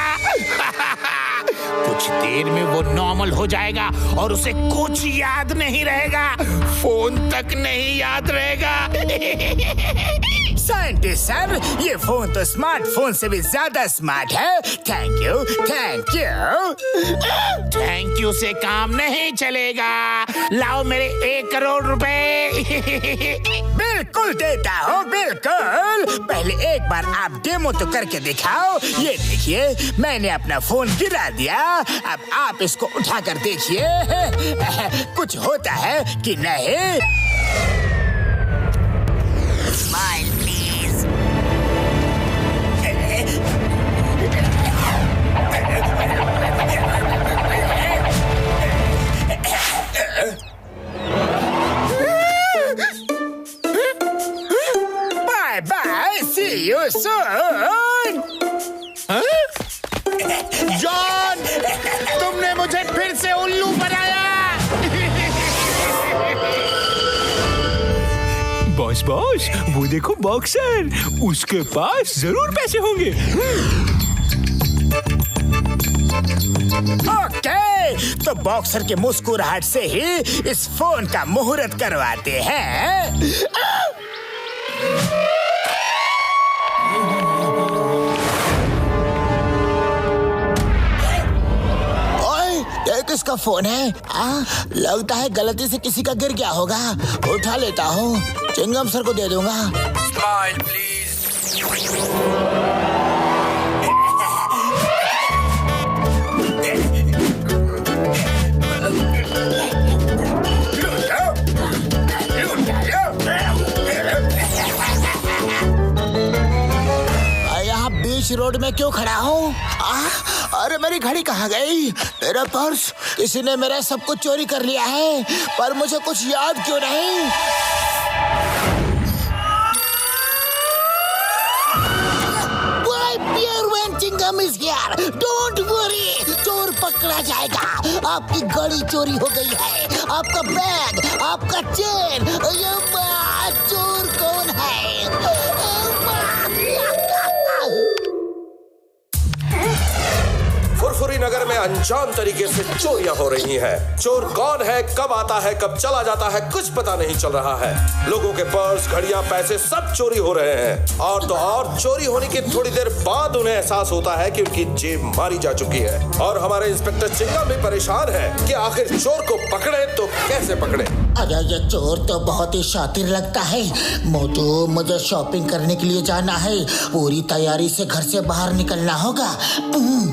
कुछ देर में वो नॉर्मल हो जाएगा और उसे कुछ याद नहीं रहेगा, फोन तक नहीं याद रहेगा। साइंटिस्ट सर, ये फोन तो स्मार्टफोन से भी ज्यादा स्मार्ट है। Thank you, thank you. Thank you से काम नहीं चलेगा, लाओ मेरे 1 करोड़ रुपए। बिल्कुल देता हूँ, बिल्कुल। पहले एक बार आप डेमो तो करके दिखाओ। ये देखिए, मैंने अपना फोन गिरा दिया, अब आप इसको उठा कर देखिए कुछ होता है कि नहीं। Smile please. Bye bye, see you soon. John, तुमने मुझे फिर से उल्लू बनाया। बॉस बॉस, वो देखो बॉक्सर, उसके पास जरूर पैसे होंगे। ओके, तो बॉक्सर के मुस्कुराहट से ही इस फोन का मुहूर्त करवाते हैं। ये किसका फोन है? लगता है गलती से किसी का गिर गया होगा। उठा लेता हूँ, चिंगम सर को दे दूंगा। Smile please. यहाँ बीच रोड में क्यों खड़ा हूँ? अरे मेरी घड़ी कहाँ गई? मेरा पर्स, किसी ने मेरा सब कुछ चोरी कर लिया है, पर मुझे कुछ याद क्यों नहीं? Don't worry, चोर पकड़ा जाएगा। आपकी घड़ी चोरी हो गई है, आपका बैग, आपका चेन। चोर कौन है? फुरफुरी नगर में अनजान तरीके से चोरियां हो रही हैं। चोर कौन है, कब आता है, कब चला जाता है, कुछ पता नहीं चल रहा है। लोगों के पर्स, घड़ियां, पैसे सब चोरी हो रहे हैं। और तो और चोरी होने की थोड़ी देर बाद उन्हें एहसास होता है कि उनकी जेब मारी जा चुकी है। और हमारे इंस्पेक्टर चिंगम भी परेशान है कि आखिर चोर को पकड़े तो कैसे पकड़े। अरे ये चोर तो बहुत ही शातिर लगता है। मोटू, मुझे शॉपिंग करने के लिए जाना है, पूरी तैयारी से घर से बाहर निकलना होगा।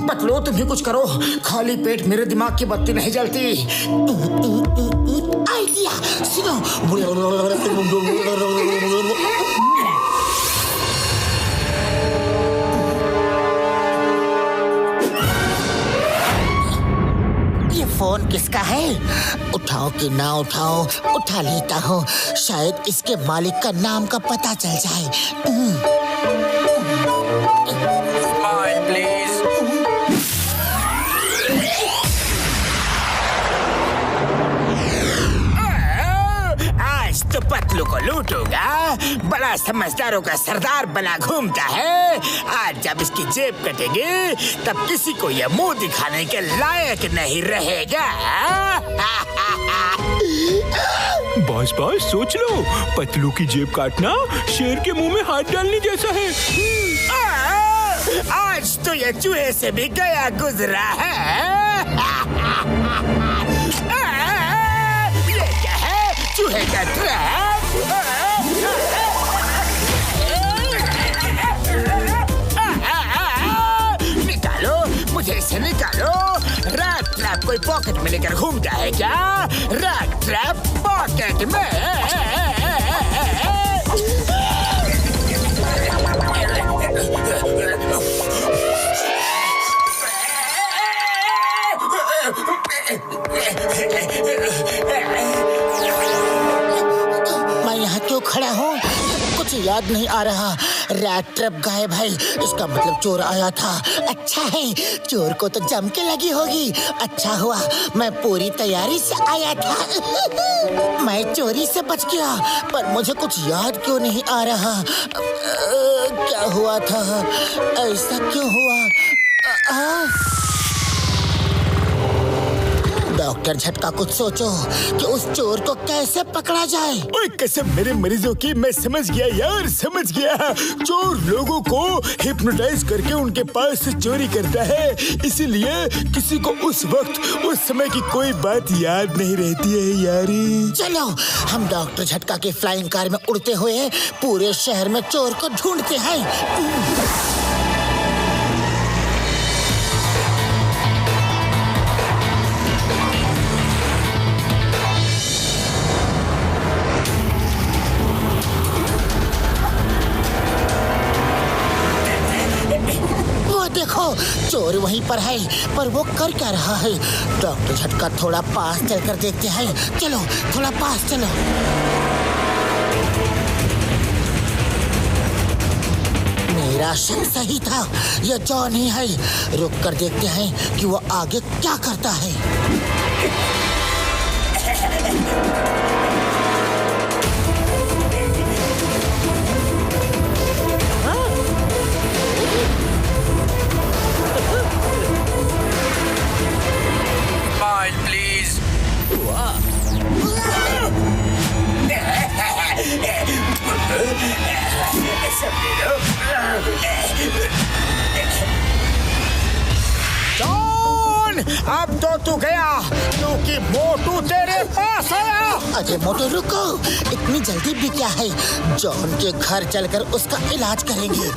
पतलू, तुम ही कुछ करो, खाली पेट मेरे दिमाग की बत्ती नहीं जलती। आइडिया सुनो। ये फोन किसका है? उठाओ कि ना उठाओ? उठा लेता हूँ, शायद इसके मालिक का नाम का पता चल जाए। Smile please. आज तो पतलू को लूटूंगा। बड़ा समझदारों का सरदार बना घूमता है। आज जब इसकी जेब कटेगी तब किसी को ये मुंह दिखाने के लायक नहीं रहेगा। बॉस बॉस, सोच लो, पतलू की जेब काटना शेर के मुंह में हाथ डालने जैसा है। आज तो ये चूहे से भी गया गुजरा है। ये क्या है? चूहे का ट्रैप। निकालो, मुझे इसे निकालो। रैट ट्रैप कोई पॉकेट में लेकर घूमता है क्या? रैट ट्रैप पॉकेट में। मैं यहाँ क्यों खड़ा हूँ? कुछ याद नहीं आ रहा। रैट ट्रैप गायब है, इसका मतलब चोर आया था। अच्छा है, चोर को तो जम के लगी होगी। अच्छा हुआ मैं पूरी तैयारी से आया था। मैं चोरी से बच गया, पर मुझे कुछ याद क्यों नहीं आ रहा? क्या हुआ था? ऐसा क्यों हुआ? डॉक्टर झटका, कुछ सोचो कि उस चोर को कैसे पकड़ा जाए। ओए कसम मेरे मरीजों की, मैं समझ गया यार, समझ गया। चोर लोगों को हिप्नोटाइज करके उनके पास से चोरी करता है, इसीलिए किसी को उस वक्त, उस समय की कोई बात याद नहीं रहती है यारी। चलो हम डॉक्टर झटका के फ्लाइंग कार में उड़ते हुए पूरे शहर में चोर को ढूंढते हैं। देखो, चोर वहीं पर है, पर वो कर क्या रहा है? डॉक्टर झटका, थोड़ा पास चलकर देखते हैं। चलो थोड़ा पास चलो। मेरा शक सही था, ये जॉन ही है। रुक कर देखते हैं कि वो आगे क्या करता है। सब ले लो। जॉन, अब तो तू गया क्योंकि मोटू तेरे पास आया। अरे मोटू रुको, इतनी जल्दी भी क्या है? जॉन के घर चलकर उसका इलाज करेंगे।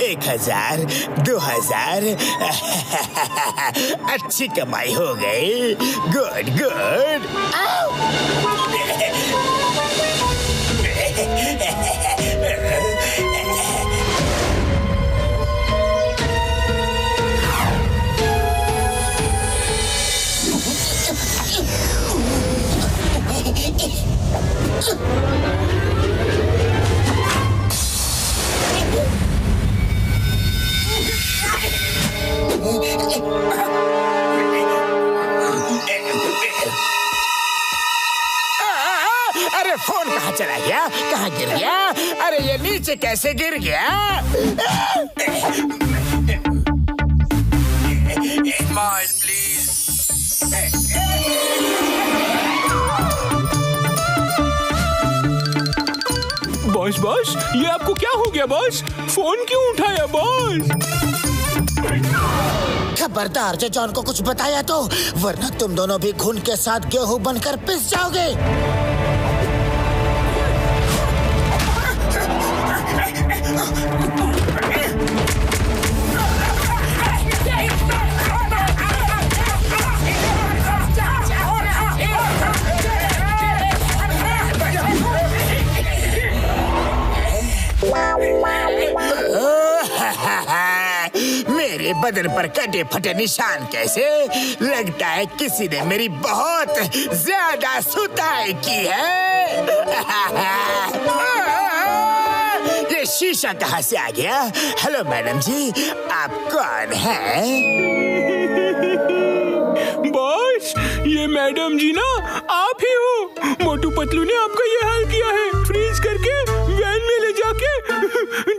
एक 1000, 2000, अच्छी कमाई हो गई। Good good. अरे फोन कहाँ चला गया? कहाँ गिर गया? अरे ये नीचे कैसे गिर गया? Smile, please. बॉस बॉस, ये आपको क्या हो गया बॉस? फोन क्यों उठाया बॉस? खबरदार जो जॉन को कुछ बताया तो, वरना तुम दोनों भी खून के साथ गेहूं बनकर पिस जाओगे। मेरे बदन पर कटे फटे निशान कैसे? लगता है किसी ने मेरी बहुत ज्यादा सुताई की है। ये शीशा कहाँ से आ गया? हेलो मैडम जी, आप कौन हैं? बॉस, ये मैडम जी ना आप ही हो। मोटू पतलू ने आपका ये हाल किया है, फ्रीज करके वैन में ले जाके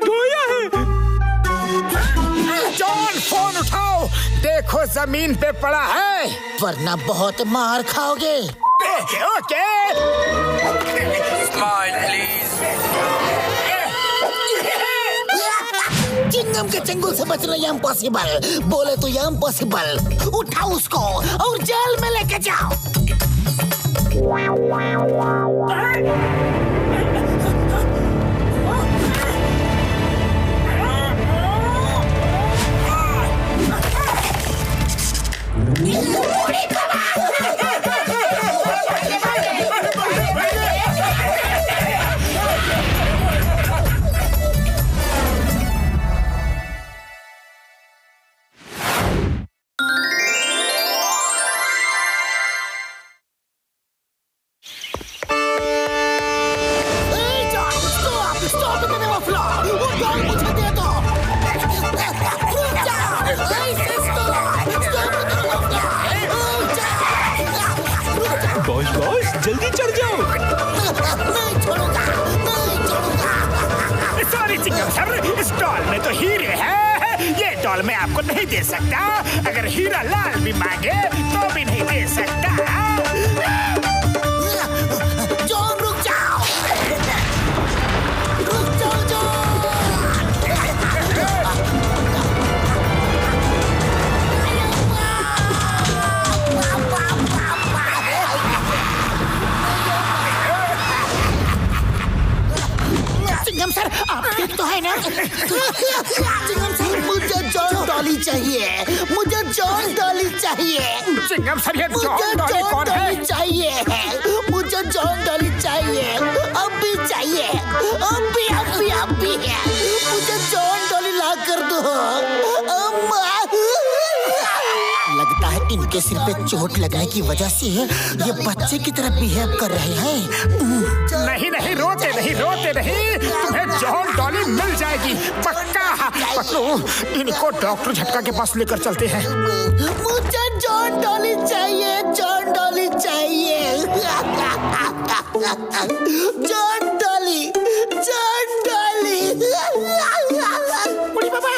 धोया है। जॉन, फोन उठाओ, देखो जमीन पे पड़ा है, वरना बहुत मार खाओगे। Okay okay. Smile, please. Chingum के चंगुल से बचना ये इम्पॉसिबल। बोले तो ये इम्पॉसिबल। उठाओ उसको और जेल में लेके जाओ। बॉस बॉस, जल्दी चढ़ जाओ। नहीं छोड़ूंगा, नहीं छोड़ूंगा। सॉरी चिंगम सर, इस डॉल में तो हीरे हैं। ये डॉल मैं आपको नहीं दे सकता। अगर हीरा लाल भी मांगे तो भी नहीं दे सकता। जॉन रुक जाओ, रुक जाओ जॉन। चिंगम सर, आप ठीक तो है ना? चिंगम सर, मुझे जॉन डॉली चाहिए, मुझे जॉन डॉली चाहिए। चिंगम सर, ये जॉन डॉली कौन है? चाहिए, मुझे जॉन डॉली चाहिए, अभी चाहिए, अभी मुझे जॉन डॉली ला कर दो। लगता है इनके उनके सिर पे चोट लगने की वजह से ये बच्चे की तरह बिहेव कर रहे हैं। नहीं नहीं, रोते नहीं, तुम्हें जॉन डॉली मिल जाएगी पक्का। पतलू, इनको डॉक्टर झटका के पास लेकर चलते हैं। मुझे जॉन डॉली चाहिए, जॉन डॉली चाहिए। John Dolly, John Dolly. बड़ी बाबा,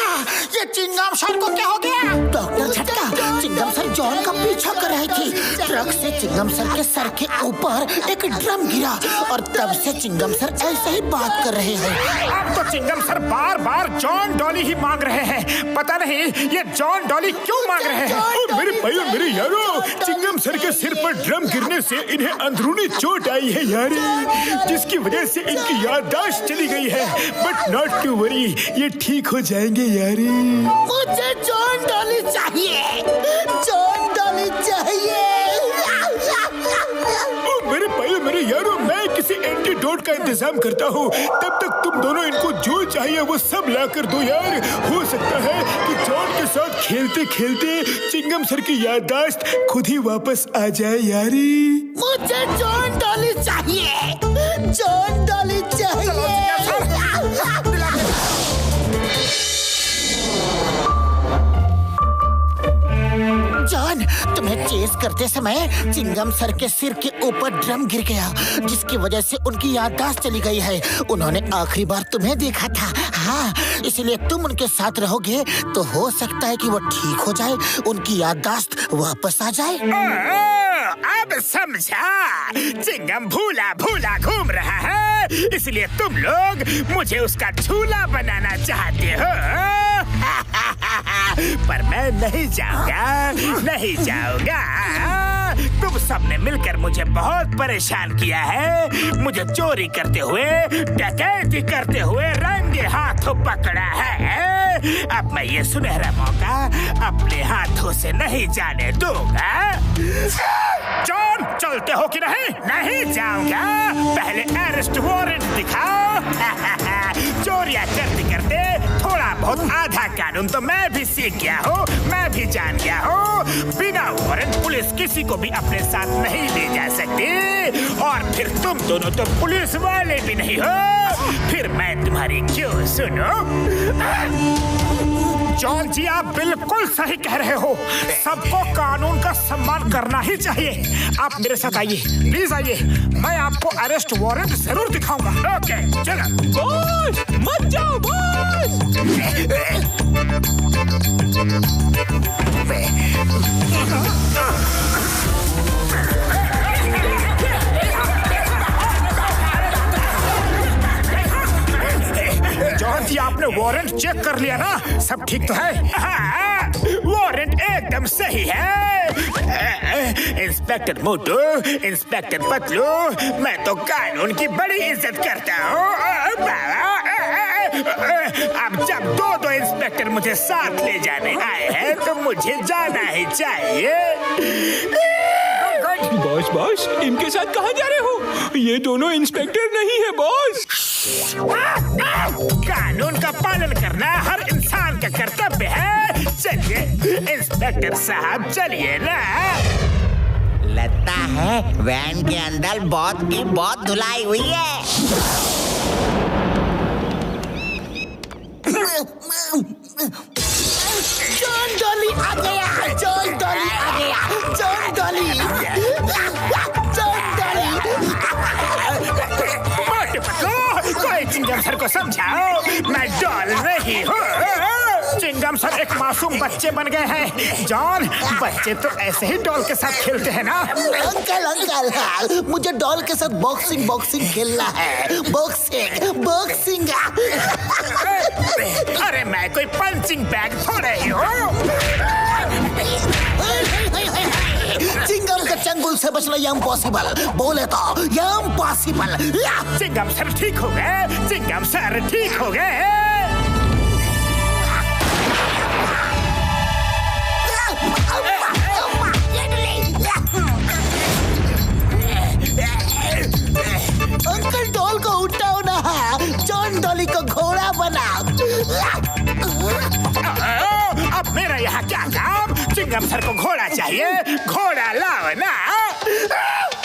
ये चिंगम सर को क्या हो गया? डॉक्टर झटका, चिंगम सर जॉन का पीछा कर रही थी। ट्रक से चिंगम सर के सर के ऊपर एक ड्रम गिरा और तब से चिंगम सर ऐसे ही बात कर रहे हैं। अब तो चिंगम सर बार बार जॉन डॉली ही मांग रहे हैं। पता नहीं ये जॉन डॉली क्यों मांग रहे हैं। मेरे भाई और मेरे यारो, चिंगम सर के सिर पर ड्रम गिरने से इन्हें अंदरूनी चोट आई है यारी, जिसकी वजह से इनकी याददाश्त चली गई है। बट नॉट टू वरी, ये ठीक हो जाएंगे यारी। मुझे जॉन डॉली चाहिए, जॉन डॉली चाहिए। मेरे भाई और मेरे यारो, मैं किसी एंटीडोट का इंतजाम करता हूँ। तब तक तुम दोनों इनको जो चाहिए वो सब ला कर दो यार। हो सकता है कि जॉन के साथ खेलते खेलते चिंगम सर की याददाश्त खुद ही वापस आ जाए यारी। मुझे जॉन डॉली चाहिए, जॉन डॉली चाहिए। जॉन, तुम्हें चेस करते समय चिंगम सर के सिर के ऊपर ड्रम गिर गया, जिसकी वजह से उनकी याददाश्त चली गई है। उन्होंने आखिरी बार तुम्हें देखा था। हाँ, इसलिए तुम उनके साथ रहोगे तो हो सकता है कि वो ठीक हो जाए, उनकी याददाश्त वापस आ जाए। अब समझा, चिंगम भूला भूला घूम रहा है, इसलिए तुम लोग मुझे उसका झूला बनाना चाहते हो। पर मैं नहीं जाऊंगा, नहीं जाऊंगा। तुम सबने मिलकर मुझे बहुत परेशान किया है। मुझे चोरी करते हुए, डकैती करते हुए रंगे हाथों पकड़ा है। अब मैं ये सुनहरा मौका अपने हाथों से नहीं जाने दूंगा। जॉन, चलते हो कि नहीं? नहीं जाऊंगा। पहले अरेस्ट वारंट दिखाओ। चोरियां करते करते थोड़ा बहुत आधा कानून तो मैं भी सीख गया हूँ, मैं भी जान गया हूँ। बिना वारंट पुलिस किसी को भी अपने साथ नहीं ले जा सकती। और फिर तुम दोनों तो पुलिस वाले भी नहीं हो, फिर मैं तुम्हारी क्यों सुनूं? जॉन जी, आप बिल्कुल सही कह रहे हो। सबको कानून का सम्मान करना ही चाहिए। आप मेरे साथ आइए, प्लीज आइए। मैं आपको अरेस्ट वारंट जरूर दिखाऊंगा। ओके, चलो। बॉस, मत जाओ बॉस। जॉन जी, आपने वारंट चेक कर लिया ना? सब ठीक तो है? हाँ, वारंट एकदम सही है। इंस्पेक्टर मोटू, इंस्पेक्टर पतलू, मैं तो कानून की बड़ी इज्जत करता हूँ। अब जब दो इंस्पेक्टर मुझे साथ ले जाने आए हैं तो मुझे जाना ही चाहिए। बॉस, इनके साथ कहाँ जा रहे हो? ये दोनों इंस्पेक्टर नहीं है बॉस। कानून का पालन करना हर इंसान का कर्तव्य है। चलिए इंस्पेक्टर साहब, चलिए ना। लगता है वैन के अंदर बहुत धुलाई हुई है। जॉन डॉली आ गया, जॉन डॉली आ गया, जॉन डॉली, जॉन डॉली। कोई चिंगम सर को समझाओ, मैं डॉल नहीं हूँ। चिंगम सर एक मासूम बच्चे बन गए हैं। जॉन, बच्चे तो ऐसे ही डॉल के साथ खेलते हैं ना? अंकल, मुझे डॉल के साथ बॉक्सिंग खेलना है। बॉक्सिंग। अरे मैं कोई पंचिंग बैग थोड़े ही हूँ। चिंगम के चंगुल से बचना इम्पॉसिबल। बोले तो इम्पॉसिबल। चिंगम सर ठीक हो गए, चिंगम सर ठीक हो गए। अंकल, डॉल को उठाओ ना, जॉन डॉली को घोड़ा बनाओ। अब मेरा यहाँ क्या काम? चिंगम सर को घोड़ा चाहिए? घोड़ा लाओ ना।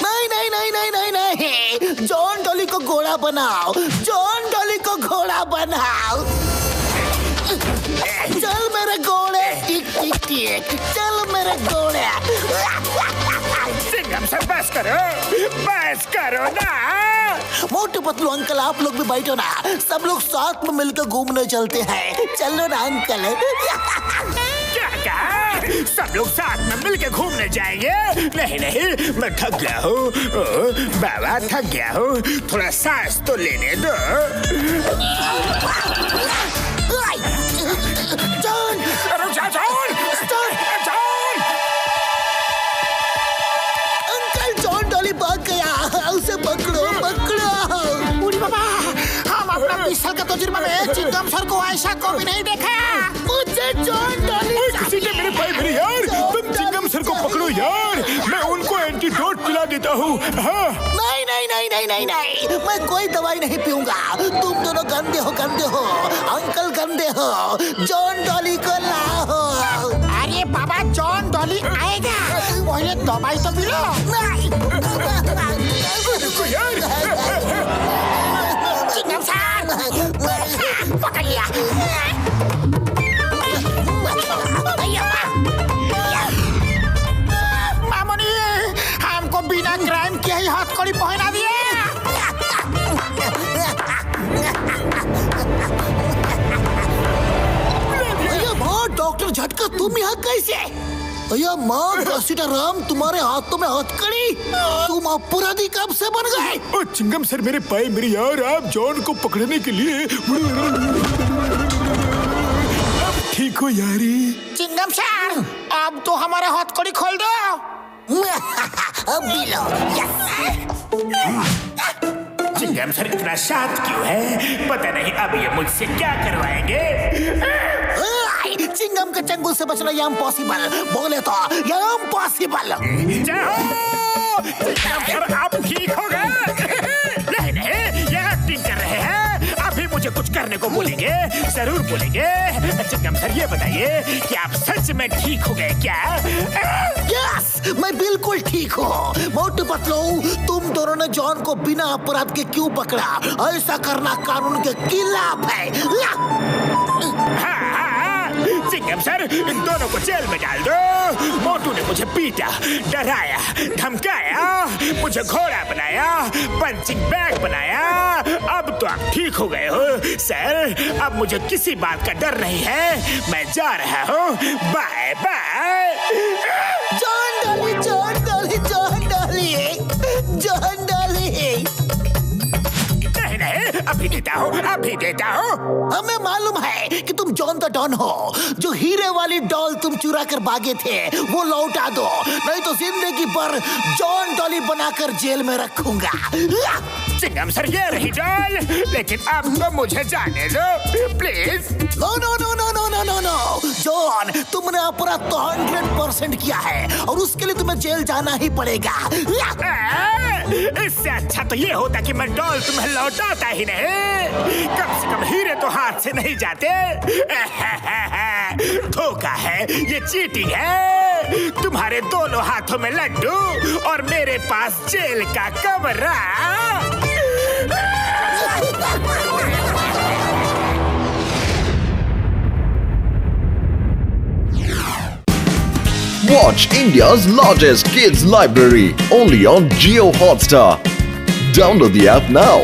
नहीं नहीं नहीं नहीं नहीं नहीं, जॉन डॉली को घोड़ा बनाओ, जॉन डॉली को घोड़ा बनाओ। चल मेरे घोड़े, टिक टिक टिक, चल मेरे घोड़े। चिंगम सर बस करो ना। मोटू पतलू अंकल, आप लोग भी बैठो ना, सब लोग साथ में मिलकर घूमने चलते हैं। चलो ना अंकल। क्या कहा? सब लोग साथ में मिलकर घूमने जाएंगे? नहीं नहीं, मैं थक गया हूँ बाबा, थक गया हूँ, थोड़ा सांस तो लेने दो। जॉन, रुक जा John, John. Uncle, John Dolly भाग गया, उसे पकड़ो पकड़ो। बूढ़ी बाबा, हम अपना 20 साल का तजुर्बा में चिंगम सर को ऐसा कभी नहीं देखा। मुझे जॉन डॉली किसी ने मेरे भाई मेरे यार, तुम चिंगम सर को पकड़ो यार, मैं उनको एंटीडोट पिला देता हूँ। हाँ। नहीं नहीं नहीं नहीं नहीं नहीं, मैं कोई दवाई नहीं पीऊंगा। तुम दोनों गंदे हो, अंकल गंदे हो। जॉन डॉली को लाओ। अरे बाबा, जॉन डॉली आएगा, पहले दवाई तो मिलो। चिंगम सर, पकड़ लिया। मामूनी, हमको बिना क्राइम के ही हथकड़ी पहना दिए। डॉक्टर झटका, तुम यहाँ कैसे? भैया माँ घसीटा राम, तुम्हारे हाथों में हथकड़ी, तुम अपराधी कब से बन गए? ओ चिंगम सर मेरे भाई मेरे यार, आप जॉन को पकड़ने के लिए ठीक हो यारी। चिंगम सर, अब तो हमारा हथकड़ी खोल दो। अब भी लो। चिंगम सर इतना शांत क्यों है? पता नहीं अब ये मुझसे क्या करवाएंगे। चिंगम के चंगुल से बचना ये इम्पॉसिबल, बोले तो ये इम्पॉसिबल। आप ठीक हो गए? नहीं नहीं, ये एक्टिंग कर रहे हैं। अभी मुझे कुछ करने को बोलेंगे, जरूर बोलेंगे। चिंगम सर ये बताइए कि आप सच में ठीक हो गए क्या? यस, मैं बिल्कुल ठीक हूँ। मोटू पतलू, तुम दोनों ने जॉन को बिना अपराध के क्यों पकड़ा? ऐसा करना कानून के खिलाफ है। चिंगम सर, इन दोनों को जेल में डाल दो। मोटू ने मुझे पीटा, डराया, धमकाया, मुझे घोड़ा बनाया, पंचिंग बैग बनाया। अब तो आप ठीक हो गए हो सर, अब मुझे किसी बात का डर नहीं है। मैं जा रहा हूँ, bye bye. John Dolly, John Dolly, John Dolly, John Dolly. नहीं, अभी देता हूँ। हमें मालूम है कि तुम जॉन द डॉन हो। जो हीरे वाली डॉल तुम चुरा कर भागे थे, वो लौटा दो, नहीं तो जिंदगी भर जॉन डॉली बनाकर जेल में रखूंगा। चिंगम सर, ये रही डॉल, लेकिन अब तो मुझे जाने दो please. No no no no no no no no John, तुमने अपराध तो 100% किया है और उसके लिए तुम्हें जेल जाना ही पड़ेगा। इससे अच्छा तो ये होता कि मैं डॉल तुम्हें लौटाता ही नहीं। कम से कम हीरे तो हाथ से नहीं जाते। धोखा है, ये चीटिंग है। तुम्हारे दोनों हाथों में लड्डू और मेरे पास जेल का कमरा। Watch India's largest kids library only on Jio Hotstar. Download the app now.